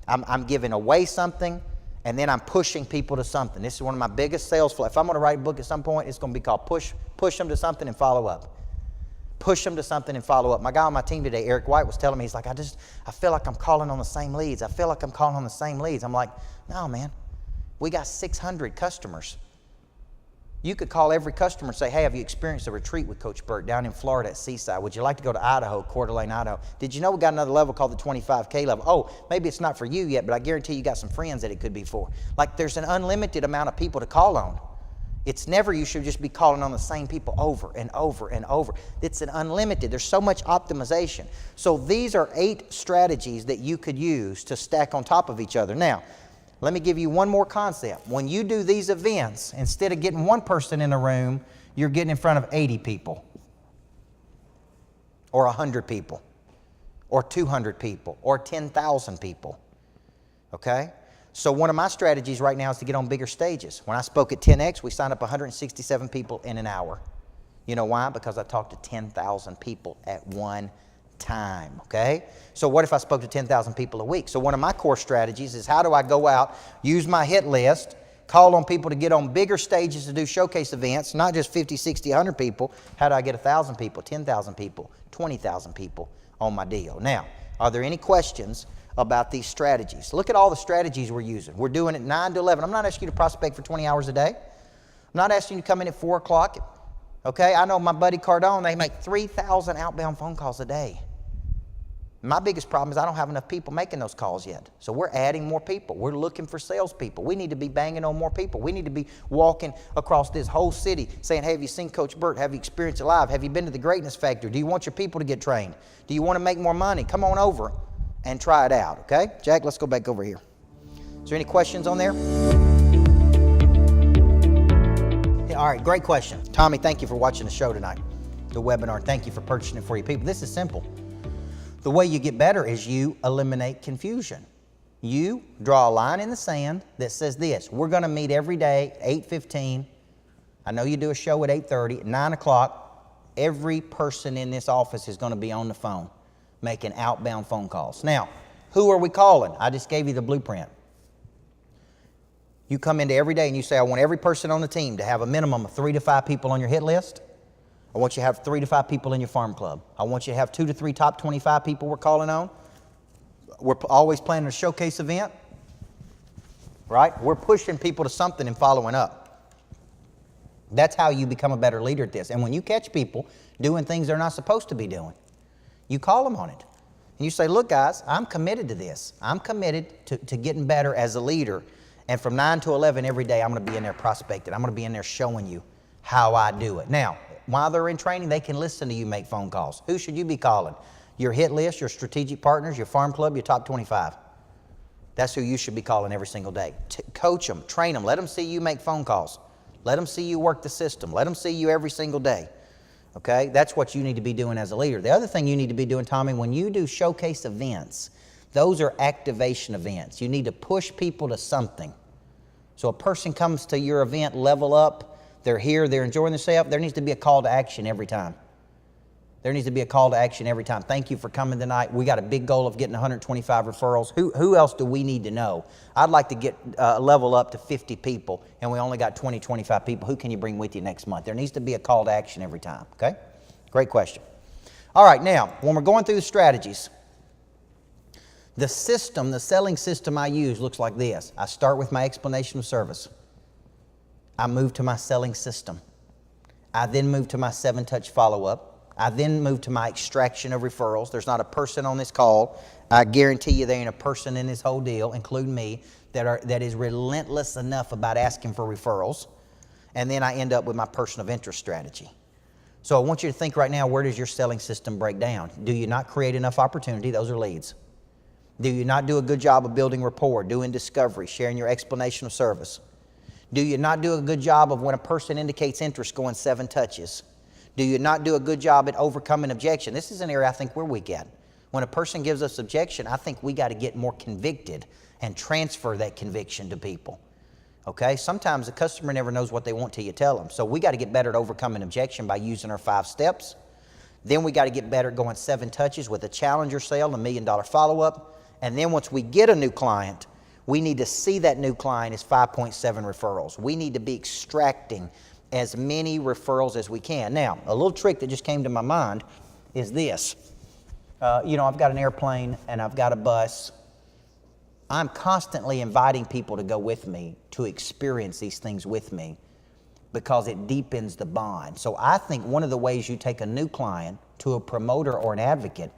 I'm giving away something, and then I'm pushing people to something. This is one of my biggest sales flow. If I'm going to write a book at some point, it's going to be called Push them to something and follow up. Push them to something and follow up. My guy on my team today, Eric White, was telling me, he's like, I feel like I'm calling on the same leads. I feel like I'm calling on the same leads. I'm like, no, man. We got 600 customers. You could call every customer and say, hey, have you experienced a retreat with Coach Burt down in Florida at Seaside? Would you like to go to Idaho, Coeur d'Alene, Idaho? Did you know we got another level called the 25K level? Oh, maybe it's not for you yet, but I guarantee you got some friends that it could be for. Like, there's an unlimited amount of people to call on. It's never you should just be calling on the same people over and over and over. It's an unlimited. There's so much optimization. So these are 8 strategies that you could use to stack on top of each other. Now, let me give you one more concept. When you do these events, instead of getting one person in a room, you're getting in front of 80 people, or 100 people, or 200 people, or 10,000 people. Okay? So one of my strategies right now is to get on bigger stages. When I spoke at 10X, we signed up 167 people in an hour. You know why? Because I talked to 10,000 people at one time, okay? So what if I spoke to 10,000 people a week? So one of my core strategies is how do I go out, use my hit list, call on people to get on bigger stages to do showcase events, not just 50, 60, 100 people. How do I get 1,000 people, 10,000 people, 20,000 people on my deal? Now, are there any questions about these strategies? Look at all the strategies we're using. We're doing it 9 to 11. I'm not asking you to prospect for 20 hours a day. I'm not asking you to come in at 4 o'clock. Okay, I know my buddy Cardone, they make 3,000 outbound phone calls a day. My biggest problem is I don't have enough people making those calls yet. So we're adding more people. We're looking for salespeople. We need to be banging on more people. We need to be walking across this whole city saying, hey, have you seen Coach Burt? Have you experienced it live? Have you been to the Greatness Factory? Do you want your people to get trained? Do you want to make more money? Come on over and try it out, okay? Jack, let's go back over here. Is there any questions on there? Yeah, all right, great question. Tommy, thank you for watching the show tonight, the webinar. Thank you for purchasing it for your people. This is simple. The way you get better is you eliminate confusion. You draw a line in the sand that says this: we're going to meet every day, 8:15. I know you do a show at 8:30. At 9 o'clock, every person in this office is going to be on the phone making outbound phone calls. Now, who are we calling? I just gave you the blueprint. You come into every day and you say, I want every person on the team to have a minimum of 3 to 5 people on your hit list. I want you to have 3 to 5 people in your farm club. I want you to have 2 to 3 top 25 people we're calling on. We're always planning a showcase event, right? We're pushing people to something and following up. That's how you become a better leader at this. And when you catch people doing things they're not supposed to be doing, you call them on it. And you say, look, guys, I'm committed to this. I'm committed to getting better as a leader. And from 9 to 11 every day, I'm going to be in there prospecting. I'm going to be in there showing you how I do it. Now, while they're in training, they can listen to you make phone calls. Who should you be calling? Your hit list, your strategic partners, your farm club, your top 25. That's who you should be calling every single day. Coach them, train them, let them see you make phone calls. Let them see you work the system. Let them see you every single day. Okay? That's what you need to be doing as a leader. The other thing you need to be doing, Tommy, when you do showcase events, those are activation events. You need to push people to something. So a person comes to your event, level up, they're here, they're enjoying themselves. There needs to be a call to action every time. There needs to be a call to action every time. Thank you for coming tonight. We got a big goal of getting 125 referrals. Who else do we need to know? I'd like to get level up to 50 people, and we only got 20, 25 people. Who can you bring with you next month? There needs to be a call to action every time, okay? Great question. All right, now, when we're going through the strategies, the system, the selling system I use looks like this. I start with my explanation of service. I move to my selling system. I then move to my 7-touch follow-up. I then move to my extraction of referrals. There's not a person on this call, I guarantee you there ain't a person in this whole deal, including me, that is relentless enough about asking for referrals. And then I end up with my person of interest strategy. So I want you to think right now, where does your selling system break down? Do you not create enough opportunity? Those are leads. Do you not do a good job of building rapport, doing discovery, sharing your explanation of service? Do you not do a good job of when a person indicates interest going 7 touches? Do you not do a good job at overcoming objection? This is an area I think we're weak at. When a person gives us objection, I think we got to get more convicted and transfer that conviction to people. Okay? Sometimes the customer never knows what they want till you tell them. So we got to get better at overcoming objection by using our 5 steps. Then we got to get better at going 7 touches with a challenger sale, a $1 million follow-up. And then once we get a new client, we need to see that new client as 5.7 referrals. We need to be extracting as many referrals as we can. Now, a little trick that just came to my mind is this. I've got an airplane and I've got a bus. I'm constantly inviting people to go with me to experience these things with me because it deepens the bond. So I think one of the ways you take a new client to a promoter or an advocate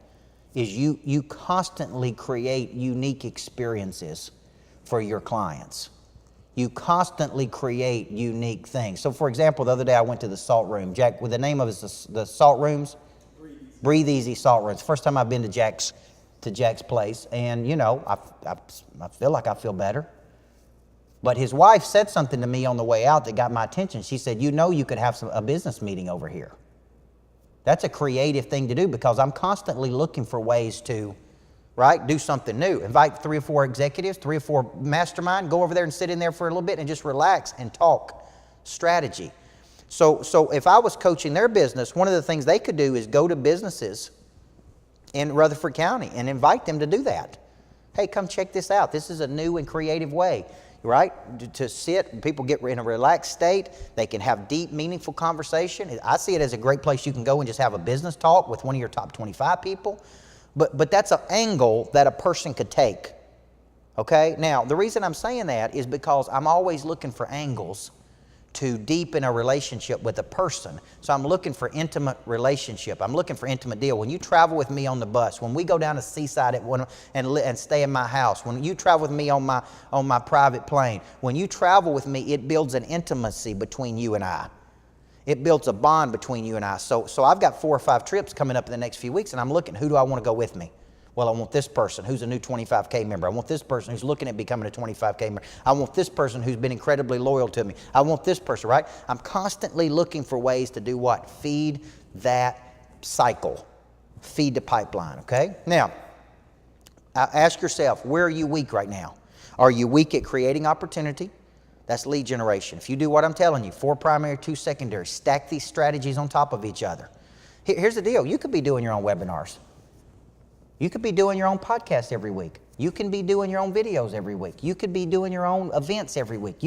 is you constantly create unique experiences for your clients. You constantly create unique things. So for example, the other day I went to the Salt Room. Jack, with the name of it, the Salt Rooms? Breathe Easy Salt Rooms. First time I've been to Jack's place, and I feel like I feel better. But his wife said something to me on the way out that got my attention. She said, you could have a business meeting over here. That's a creative thing to do because I'm constantly looking for ways to, do something new. Invite 3 or 4 executives, 3 or 4 mastermind, go over there and sit in there for a little bit and just relax and talk strategy. So if I was coaching their business, one of the things they could do is go to businesses in Rutherford County and invite them to do that. Hey, come check this out. This is a new and creative way, to sit, people get in a relaxed state. They can have deep, meaningful conversation. I see it as a great place you can go and just have a business talk with one of your top 25 people. But that's an angle that a person could take. Okay? Now, the reason I'm saying that is because I'm always looking for angles to deepen a relationship with a person. So I'm looking for intimate relationship. I'm looking for intimate deal. When you travel with me on the bus, when we go down to Seaside and stay in my house, when you travel with me on my private plane, when you travel with me, it builds an intimacy between you and I. It builds a bond between you and I. So I've got 4 or 5 trips coming up in the next few weeks, and I'm looking, who do I want to go with me? Well, I want this person who's a new 25K member. I want this person who's looking at becoming a 25K member. I want this person who's been incredibly loyal to me. I want this person, right? I'm constantly looking for ways to do what? Feed that cycle. Feed the pipeline, okay? Now, ask yourself, where are you weak right now? Are you weak at creating opportunity? That's lead generation. If you do what I'm telling you, 4 primary, 2 secondary, stack these strategies on top of each other. Here's the deal. You could be doing your own webinars. You could be doing your own podcast every week. You can be doing your own videos every week. You could be doing your own events every week.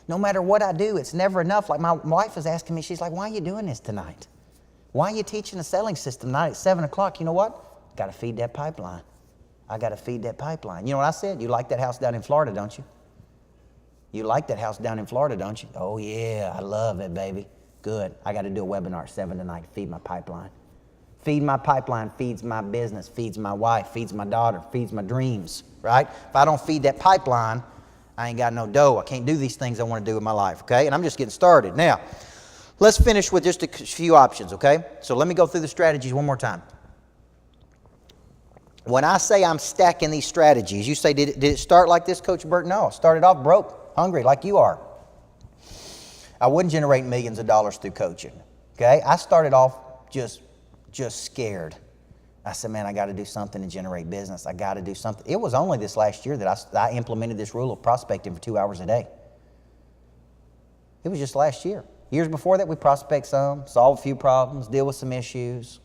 No matter what I do, it's never enough. Like my wife is asking me, she's like, why are you doing this tonight? Why are you teaching a selling system tonight at 7 o'clock? You know what? Got to feed that pipeline. I got to feed that pipeline. You know what I said? You like that house down in Florida, don't you? You like that house down in Florida, don't you? Oh, yeah, I love it, baby. Good. I got to do a webinar at 7 tonight to feed my pipeline. Feed my pipeline feeds my business, feeds my wife, feeds my daughter, feeds my dreams, right? If I don't feed that pipeline, I ain't got no dough. I can't do these things I want to do in my life, okay? And I'm just getting started. Now, let's finish with just a few options, okay? So let me go through the strategies one more time. When I say I'm stacking these strategies, you say, did it start like this, Coach Burt? No, I started off broke, hungry, like you are. I wouldn't generate millions of dollars through coaching, okay? I started off just scared. I said, man, I got to do something to generate business. I got to do something. It was only this last year that I implemented this rule of prospecting for 2 hours a day. It was just last year. Years before that, we prospect some, solve a few problems, deal with some issues.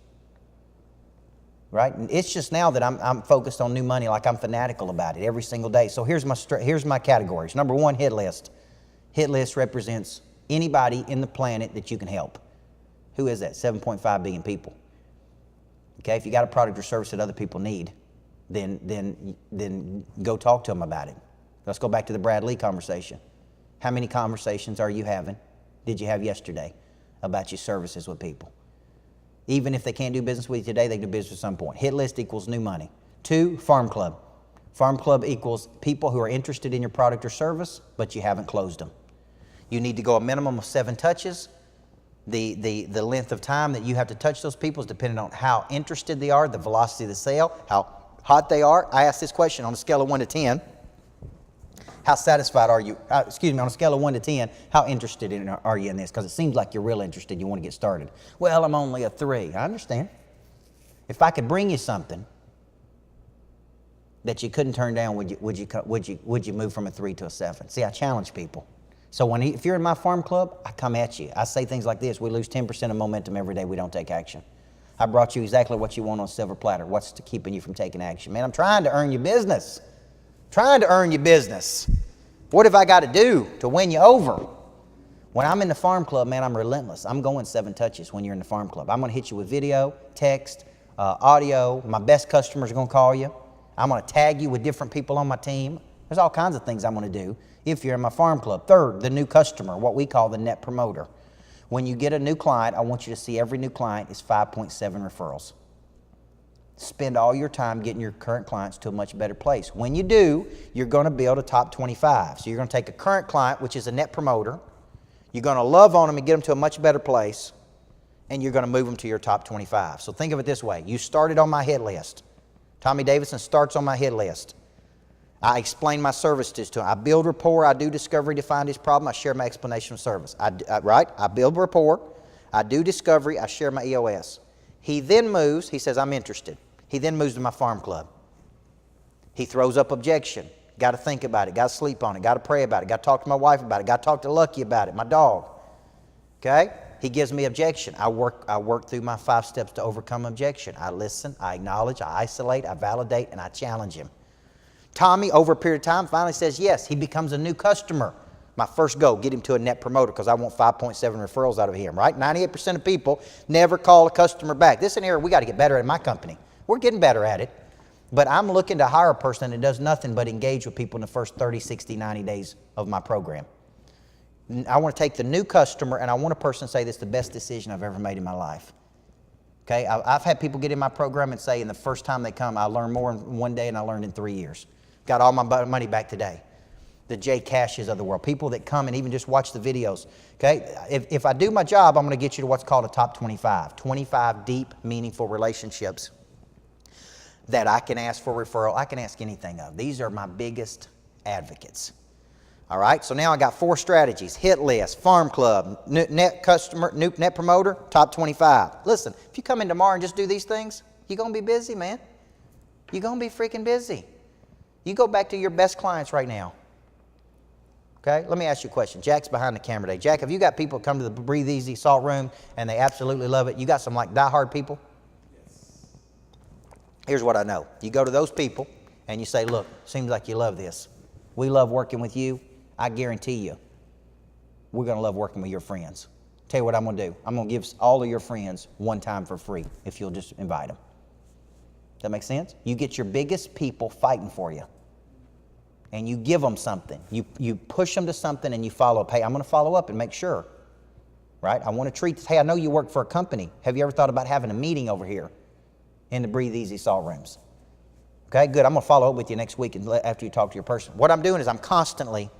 Right? And it's just now that I'm focused on new money, like I'm fanatical about it every single day. So here's my categories. Number 1, hit list. Hit list represents anybody in the planet that you can help. Who is that? 7.5 billion people. Okay, if you got a product or service that other people need, then go talk to them about it. Let's go back to the Brad Lee conversation. How many conversations are you having, did you have yesterday, about your services with people? Even if they can't do business with you today, they can do business at some point. Hit list equals new money. 2, farm club. Farm club equals people who are interested in your product or service, but you haven't closed them. You need to go a minimum of 7 touches. The length of time that you have to touch those people is dependent on how interested they are, the velocity of the sale, how hot they are. I asked this question on a scale of 1 to 10. How satisfied are you? On a scale of 1 to 10, how interested are you in this? Because it seems like you're real interested. You want to get started. Well, I'm only a 3. I understand. If I could bring you something that you couldn't turn down, would you move from a 3 to a 7? See, I challenge people. So if you're in my farm club, I come at you. I say things like this: we lose 10% of momentum every day we don't take action. I brought you exactly what you want on a silver platter. What's keeping you from taking action? Man, I'm trying to earn your business. Trying to earn your business. What have I got to do to win you over? When I'm in the farm club, man, I'm relentless. I'm going 7 touches when you're in the farm club. I'm going to hit you with video, text, audio. My best customers are going to call you. I'm going to tag you with different people on my team. There's all kinds of things I'm going to do if you're in my farm club. 3rd, the new customer, what we call the net promoter. When you get a new client, I want you to see every new client is 5.7 referrals. Spend all your time getting your current clients to a much better place. When you do, you're going to build a top 25. So you're going to take a current client, which is a net promoter. You're going to love on them and get them to a much better place, and you're going to move them to your top 25. So think of it this way. You started on my hit list. Tommy Davidson starts on my hit list. I explain my services to him. I build rapport. I do discovery to find his problem. I share my explanation of service. I build rapport. I do discovery. I share my EOS. He then moves. He says, I'm interested. He then moves to my farm club. He throws up objection. Got to think about it. Got to sleep on it. Got to pray about it. Got to talk to my wife about it. Got to talk to Lucky about it, my dog. Okay? He gives me objection. I work through my 5 steps to overcome objection. I listen. I acknowledge. I isolate. I validate. And I challenge him. Tommy, over a period of time, finally says yes. He becomes a new customer. My first goal, get him to a net promoter, because I want 5.7 referrals out of him, right? 98% of people never call a customer back. This is an area we got to get better at in my company. We're getting better at it. But I'm looking to hire a person that does nothing but engage with people in the first 30, 60, 90 days of my program. I want to take the new customer, and I want a person to say, this is the best decision I've ever made in my life. Okay, I've had people get in my program and say, in the first time they come, I learned more in one day than I learned in 3 years. Got all my money back today. The Jay Cashes of the world, people that come and even just watch the videos. Okay, if I do my job, I'm going to get you to what's called a top 25. 25 deep, meaningful relationships that I can ask for referral. I can ask anything of. These are my biggest advocates. All right, so now I got 4 strategies: hit list, farm club, net customer, net promoter, top 25. Listen, if you come in tomorrow and just do these things, you're going to be busy, man. You're going to be freaking busy. You go back to your best clients right now. Okay, let me ask you a question. Jack's behind the camera today. Jack, have you got people come to the Breathe Easy Salt Room and they absolutely love it? You got some like diehard people? Yes. Here's what I know. You go to those people and you say, look, seems like you love this. We love working with you. I guarantee you, we're going to love working with your friends. Tell you what I'm going to do. I'm going to give all of your friends one time for free if you'll just invite them. Does that make sense? You get your biggest people fighting for you, and you give them something. You push them to something and you follow up. Hey, I'm going to follow up and make sure, right? I want to treat this. Hey, I know you work for a company. Have you ever thought about having a meeting over here in the Breathe Easy Salt Rooms? Okay, good. I'm going to follow up with you next week after you talk to your person. What I'm doing is I'm constantly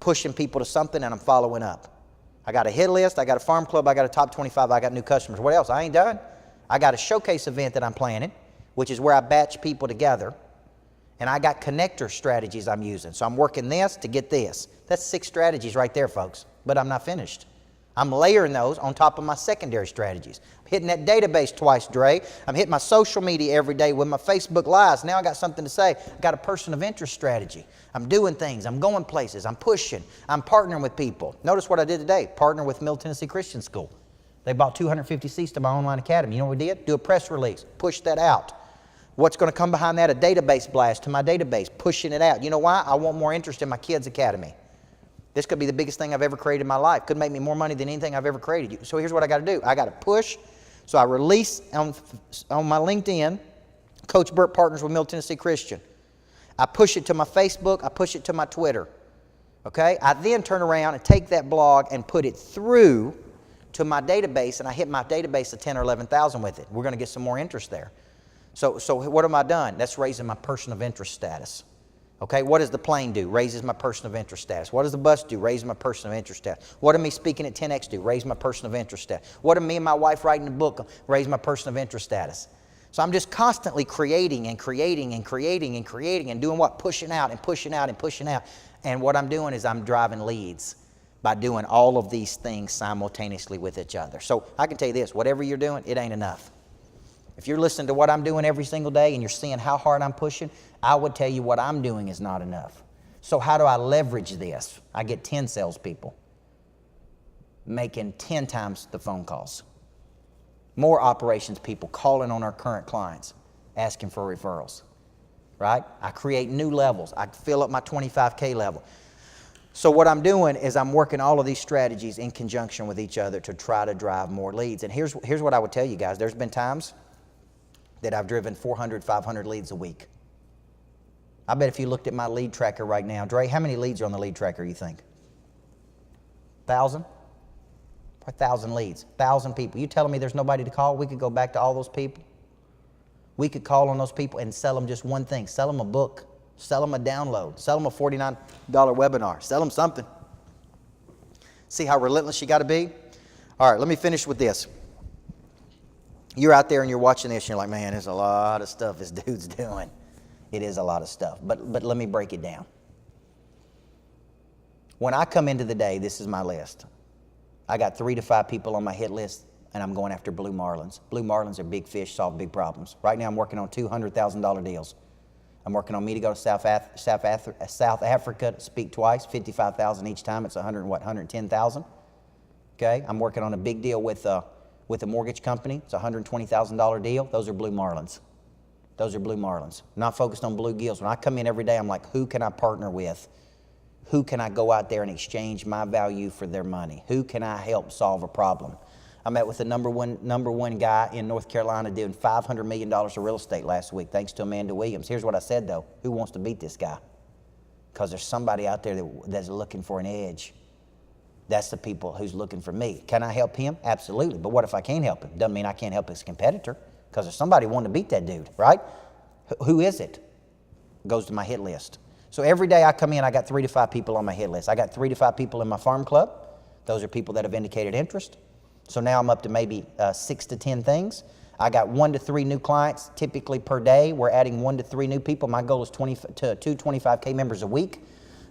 pushing people to something and I'm following up. I got a hit list, I got a farm club, I got a top 25, I got new customers. What else? I ain't done. I got a showcase event that I'm planning, which is where I batch people together. And I got connector strategies I'm using. So I'm working this to get this. That's 6 strategies right there, folks. But I'm not finished. I'm layering those on top of my secondary strategies. I'm hitting that database twice, Dre. I'm hitting my social media every day with my Facebook Lives. Now I got something to say. I got a person of interest strategy. I'm doing things. I'm going places. I'm pushing. I'm partnering with people. Notice what I did today. Partner with Middle Tennessee Christian School. They bought 250 seats to my online academy. You know what we did? Do a press release. Push that out. What's going to come behind that? A database blast to my database. Pushing it out. You know why? I want more interest in my kids' academy. This could be the biggest thing I've ever created in my life. Could make me more money than anything I've ever created. So here's what I got to do. I got to push. So I release on my LinkedIn, Coach Burt partners with Middle Tennessee Christian. I push it to my Facebook. I push it to my Twitter. Okay? I then turn around and take that blog and put it through to my database, and I hit my database of 10 or 11,000 with it. We're going to get some more interest there. So what am I done? That's raising my person of interest status. Okay, what does the plane do? Raises my person of interest status. What does the bus do? Raises my person of interest status. What do me speaking at 10X do? Raise my person of interest status. What do me and my wife writing a book? Raise my person of interest status. So I'm just constantly creating and creating and creating and creating and doing what? Pushing out and pushing out and pushing out. And what I'm doing is I'm driving leads by doing all of these things simultaneously with each other. So I can tell you this, whatever you're doing, it ain't enough. If you're listening to what I'm doing every single day and you're seeing how hard I'm pushing, I would tell you what I'm doing is not enough. So how do I leverage this? I get 10 salespeople making 10 times the phone calls. More operations people calling on our current clients, asking for referrals, right? I create new levels. I fill up my 25K level. So what I'm doing is I'm working all of these strategies in conjunction with each other to try to drive more leads. And here's what I would tell you guys. There's been times that I've driven 400, 500 leads a week. I bet if you looked at my lead tracker right now, Dre, how many leads are on the lead tracker, you think? 1,000? 1,000 leads, 1,000 people. You telling me there's nobody to call? We could go back to all those people. We could call on those people and sell them just one thing. Sell them a book. Sell them a download. Sell them a $49 webinar. Sell them something. See how relentless you got to be? All right, let me finish with this. You're out there and you're watching this and you're like, man, there's a lot of stuff this dude's doing. It is a lot of stuff, but let me break it down. When I come into the day, this is my list. I got 3 to 5 people on my hit list, and I'm going after blue marlins. Blue marlins are big fish, solve big problems. Right now I'm working on $200,000 deals. I'm working on me to go to South Africa to speak twice, $55,000 each time. It's $110,000. Okay, I'm working on a big deal with a mortgage company. It's a $120,000 deal. Those are blue marlins. Those are blue marlins. I'm not focused on bluegills. When I come in every day, I'm like, who can I partner with? Who can I go out there and exchange my value for their money? Who can I help solve a problem? I met with the number one guy in North Carolina doing $500 million of real estate last week, thanks to Amanda Williams. Here's what I said, though. Who wants to beat this guy? Because there's somebody out there that's looking for an edge. That's the people who's looking for me. Can I help him? Absolutely. But what if I can't help him? Doesn't mean I can't help his competitor, because there's somebody wanting to beat that dude, right? Who is it? Goes to my hit list. So every day I come in, I got 3 to 5 people on my hit list. I got 3 to 5 people in my farm club. Those are people that have indicated interest. So now I'm up to maybe 6 to 10 things. I got 1 to 3 new clients typically per day. We're adding 1 to 3 new people. My goal is 2 25K members a week.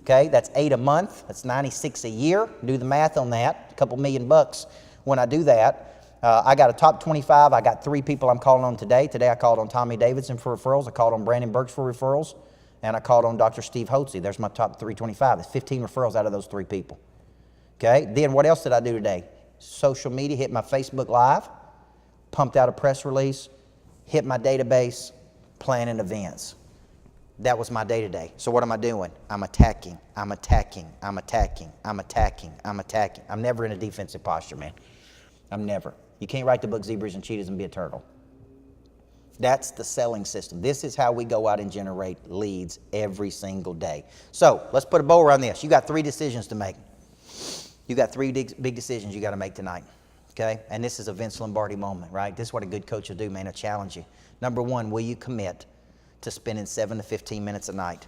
Okay, that's 8 a month. That's 96 a year. Do the math on that. A couple $1,000,000 when I do that. I got a top 25. I got 3 people I'm calling on today. Today I called on Tommy Davidson for referrals. I called on Brandon Burks for referrals. And I called on Dr. Steve Hotze. There's my top 325. There's 15 referrals out of those 3 people. Okay, then what else did I do today? Social media, hit my Facebook Live, pumped out a press release, hit my database, planning events. That was my day today. So what am I doing? I'm attacking, I'm attacking, I'm attacking, I'm attacking, I'm attacking. I'm never in a defensive posture, man. I'm never. You can't write the book Zebras and Cheetahs and be a turtle. That's the selling system. This is how we go out and generate leads every single day. So let's put a bow around this. You got 3 decisions to make. You got 3 big decisions you got to make tonight. Okay? And this is a Vince Lombardi moment, right? This is what a good coach will do, man. I'll challenge you. Number 1, will you commit to spending 7 to 15 minutes a night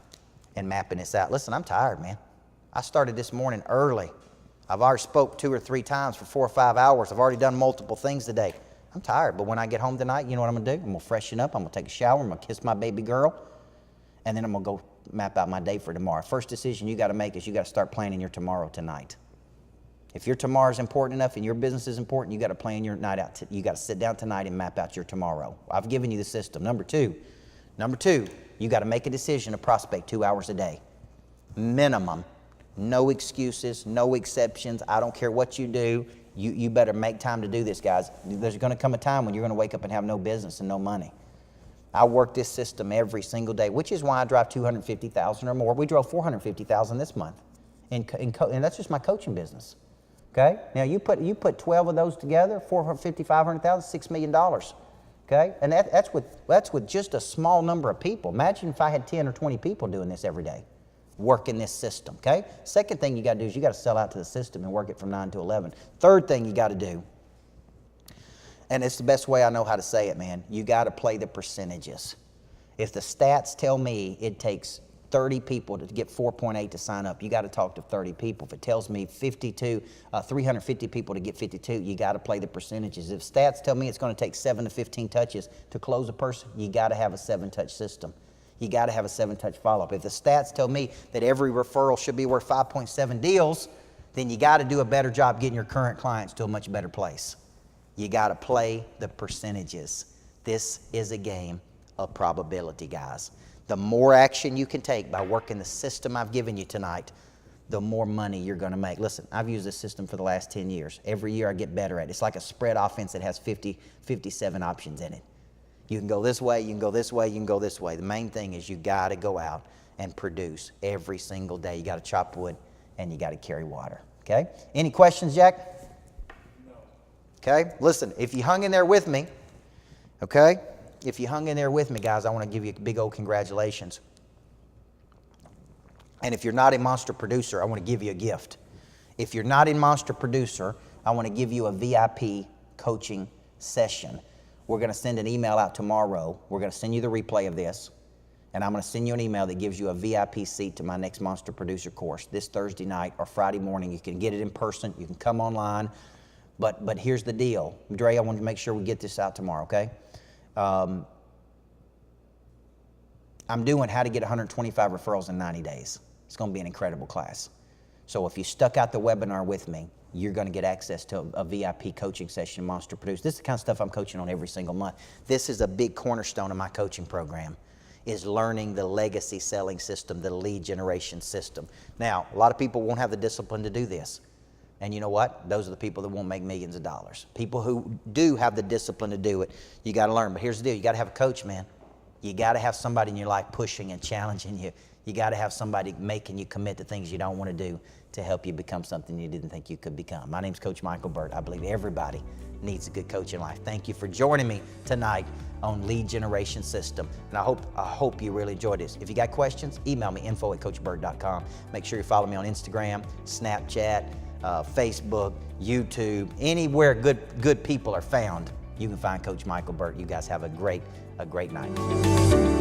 and mapping this out? Listen, I'm tired, man. I started this morning early. I've already spoke 2 or 3 times for 4 or 5 hours. I've already done multiple things today. I'm tired, but when I get home tonight, you know what I'm going to do? I'm going to freshen up. I'm going to take a shower. I'm going to kiss my baby girl. And then I'm going to go map out my day for tomorrow. First decision you got to make is you got to start planning your tomorrow tonight. If your tomorrow is important enough and your business is important, you got to plan your night out. You got to sit down tonight and map out your tomorrow. I've given you the system. Number two, you got to make a decision to prospect 2 hours a day. Minimum. No excuses, no exceptions. I don't care what you do. You better make time to do this, guys. There's going to come a time when you're going to wake up and have no business and no money. I work this system every single day, which is why I drive 250,000 or more. We drove 450,000 this month, and that's just my coaching business. Okay. Now you put 12 of those together, 450, 500,000, $6 million. Okay, and that's with just a small number of people. Imagine if I had 10 or 20 people doing this every day, working this system. Okay. Second thing you got to do is you got to sell out to the system and work it from 9 to 11. Third thing you got to do, and it's the best way I know how to say it, man. You got to play the percentages. If the stats tell me it takes 30 people to get 4.8 to sign up, you got to talk to 30 people. If it tells me 350 people to get 52, you got to play the percentages. If stats tell me it's going to take 7 to 15 touches to close a person, you got to have a 7-touch system. You got to have a 7-touch follow-up. If the stats tell me that every referral should be worth 5.7 deals, then you got to do a better job getting your current clients to a much better place. You got to play the percentages. This is a game of probability, guys. The more action you can take by working the system I've given you tonight, the more money you're going to make. Listen, I've used this system for the last 10 years. Every year I get better at it. It's like a spread offense that has 57 options in it. You can go this way, you can go this way, you can go this way. The main thing is you got to go out and produce every single day. You got to chop wood and you got to carry water. Okay? Any questions, Jack? No. Okay? Listen, if you hung in there with me, okay? If you hung in there with me, guys, I want to give you a big old congratulations. And if you're not a monster producer, I want to give you a gift. If you're not a monster producer, I want to give you a VIP coaching session. We're going to send an email out tomorrow. We're going to send you the replay of this. And I'm going to send you an email that gives you a VIP seat to my next Monster Producer course this Thursday night or Friday morning. You can get it in person. You can come online. But here's the deal. Dre, I want to make sure we get this out tomorrow, okay? I'm doing how to get 125 referrals in 90 days. It's going to be an incredible class. So if you stuck out the webinar with me, you're going to get access to a VIP coaching session in Monster Produce. This is the kind of stuff I'm coaching on every single month. This is a big cornerstone of my coaching program, is learning the legacy selling system, the lead generation system. Now, a lot of people won't have the discipline to do this. And you know what? Those are the people that won't make millions of dollars. People who do have the discipline to do it, you got to learn. But here's the deal. You got to have a coach, man. You got to have somebody in your life pushing and challenging you. You got to have somebody making you commit to things you don't want to do to help you become something you didn't think you could become. My name's Coach Micheal Burt. I believe everybody needs a good coach in life. Thank you for joining me tonight on Lead Generation System. And I hope you really enjoyed this. If you got questions, email me, info@coachburt.com. Make sure you follow me on Instagram, Snapchat, Facebook, YouTube, anywhere good people are found, you can find Coach Micheal Burt. You guys have a great night.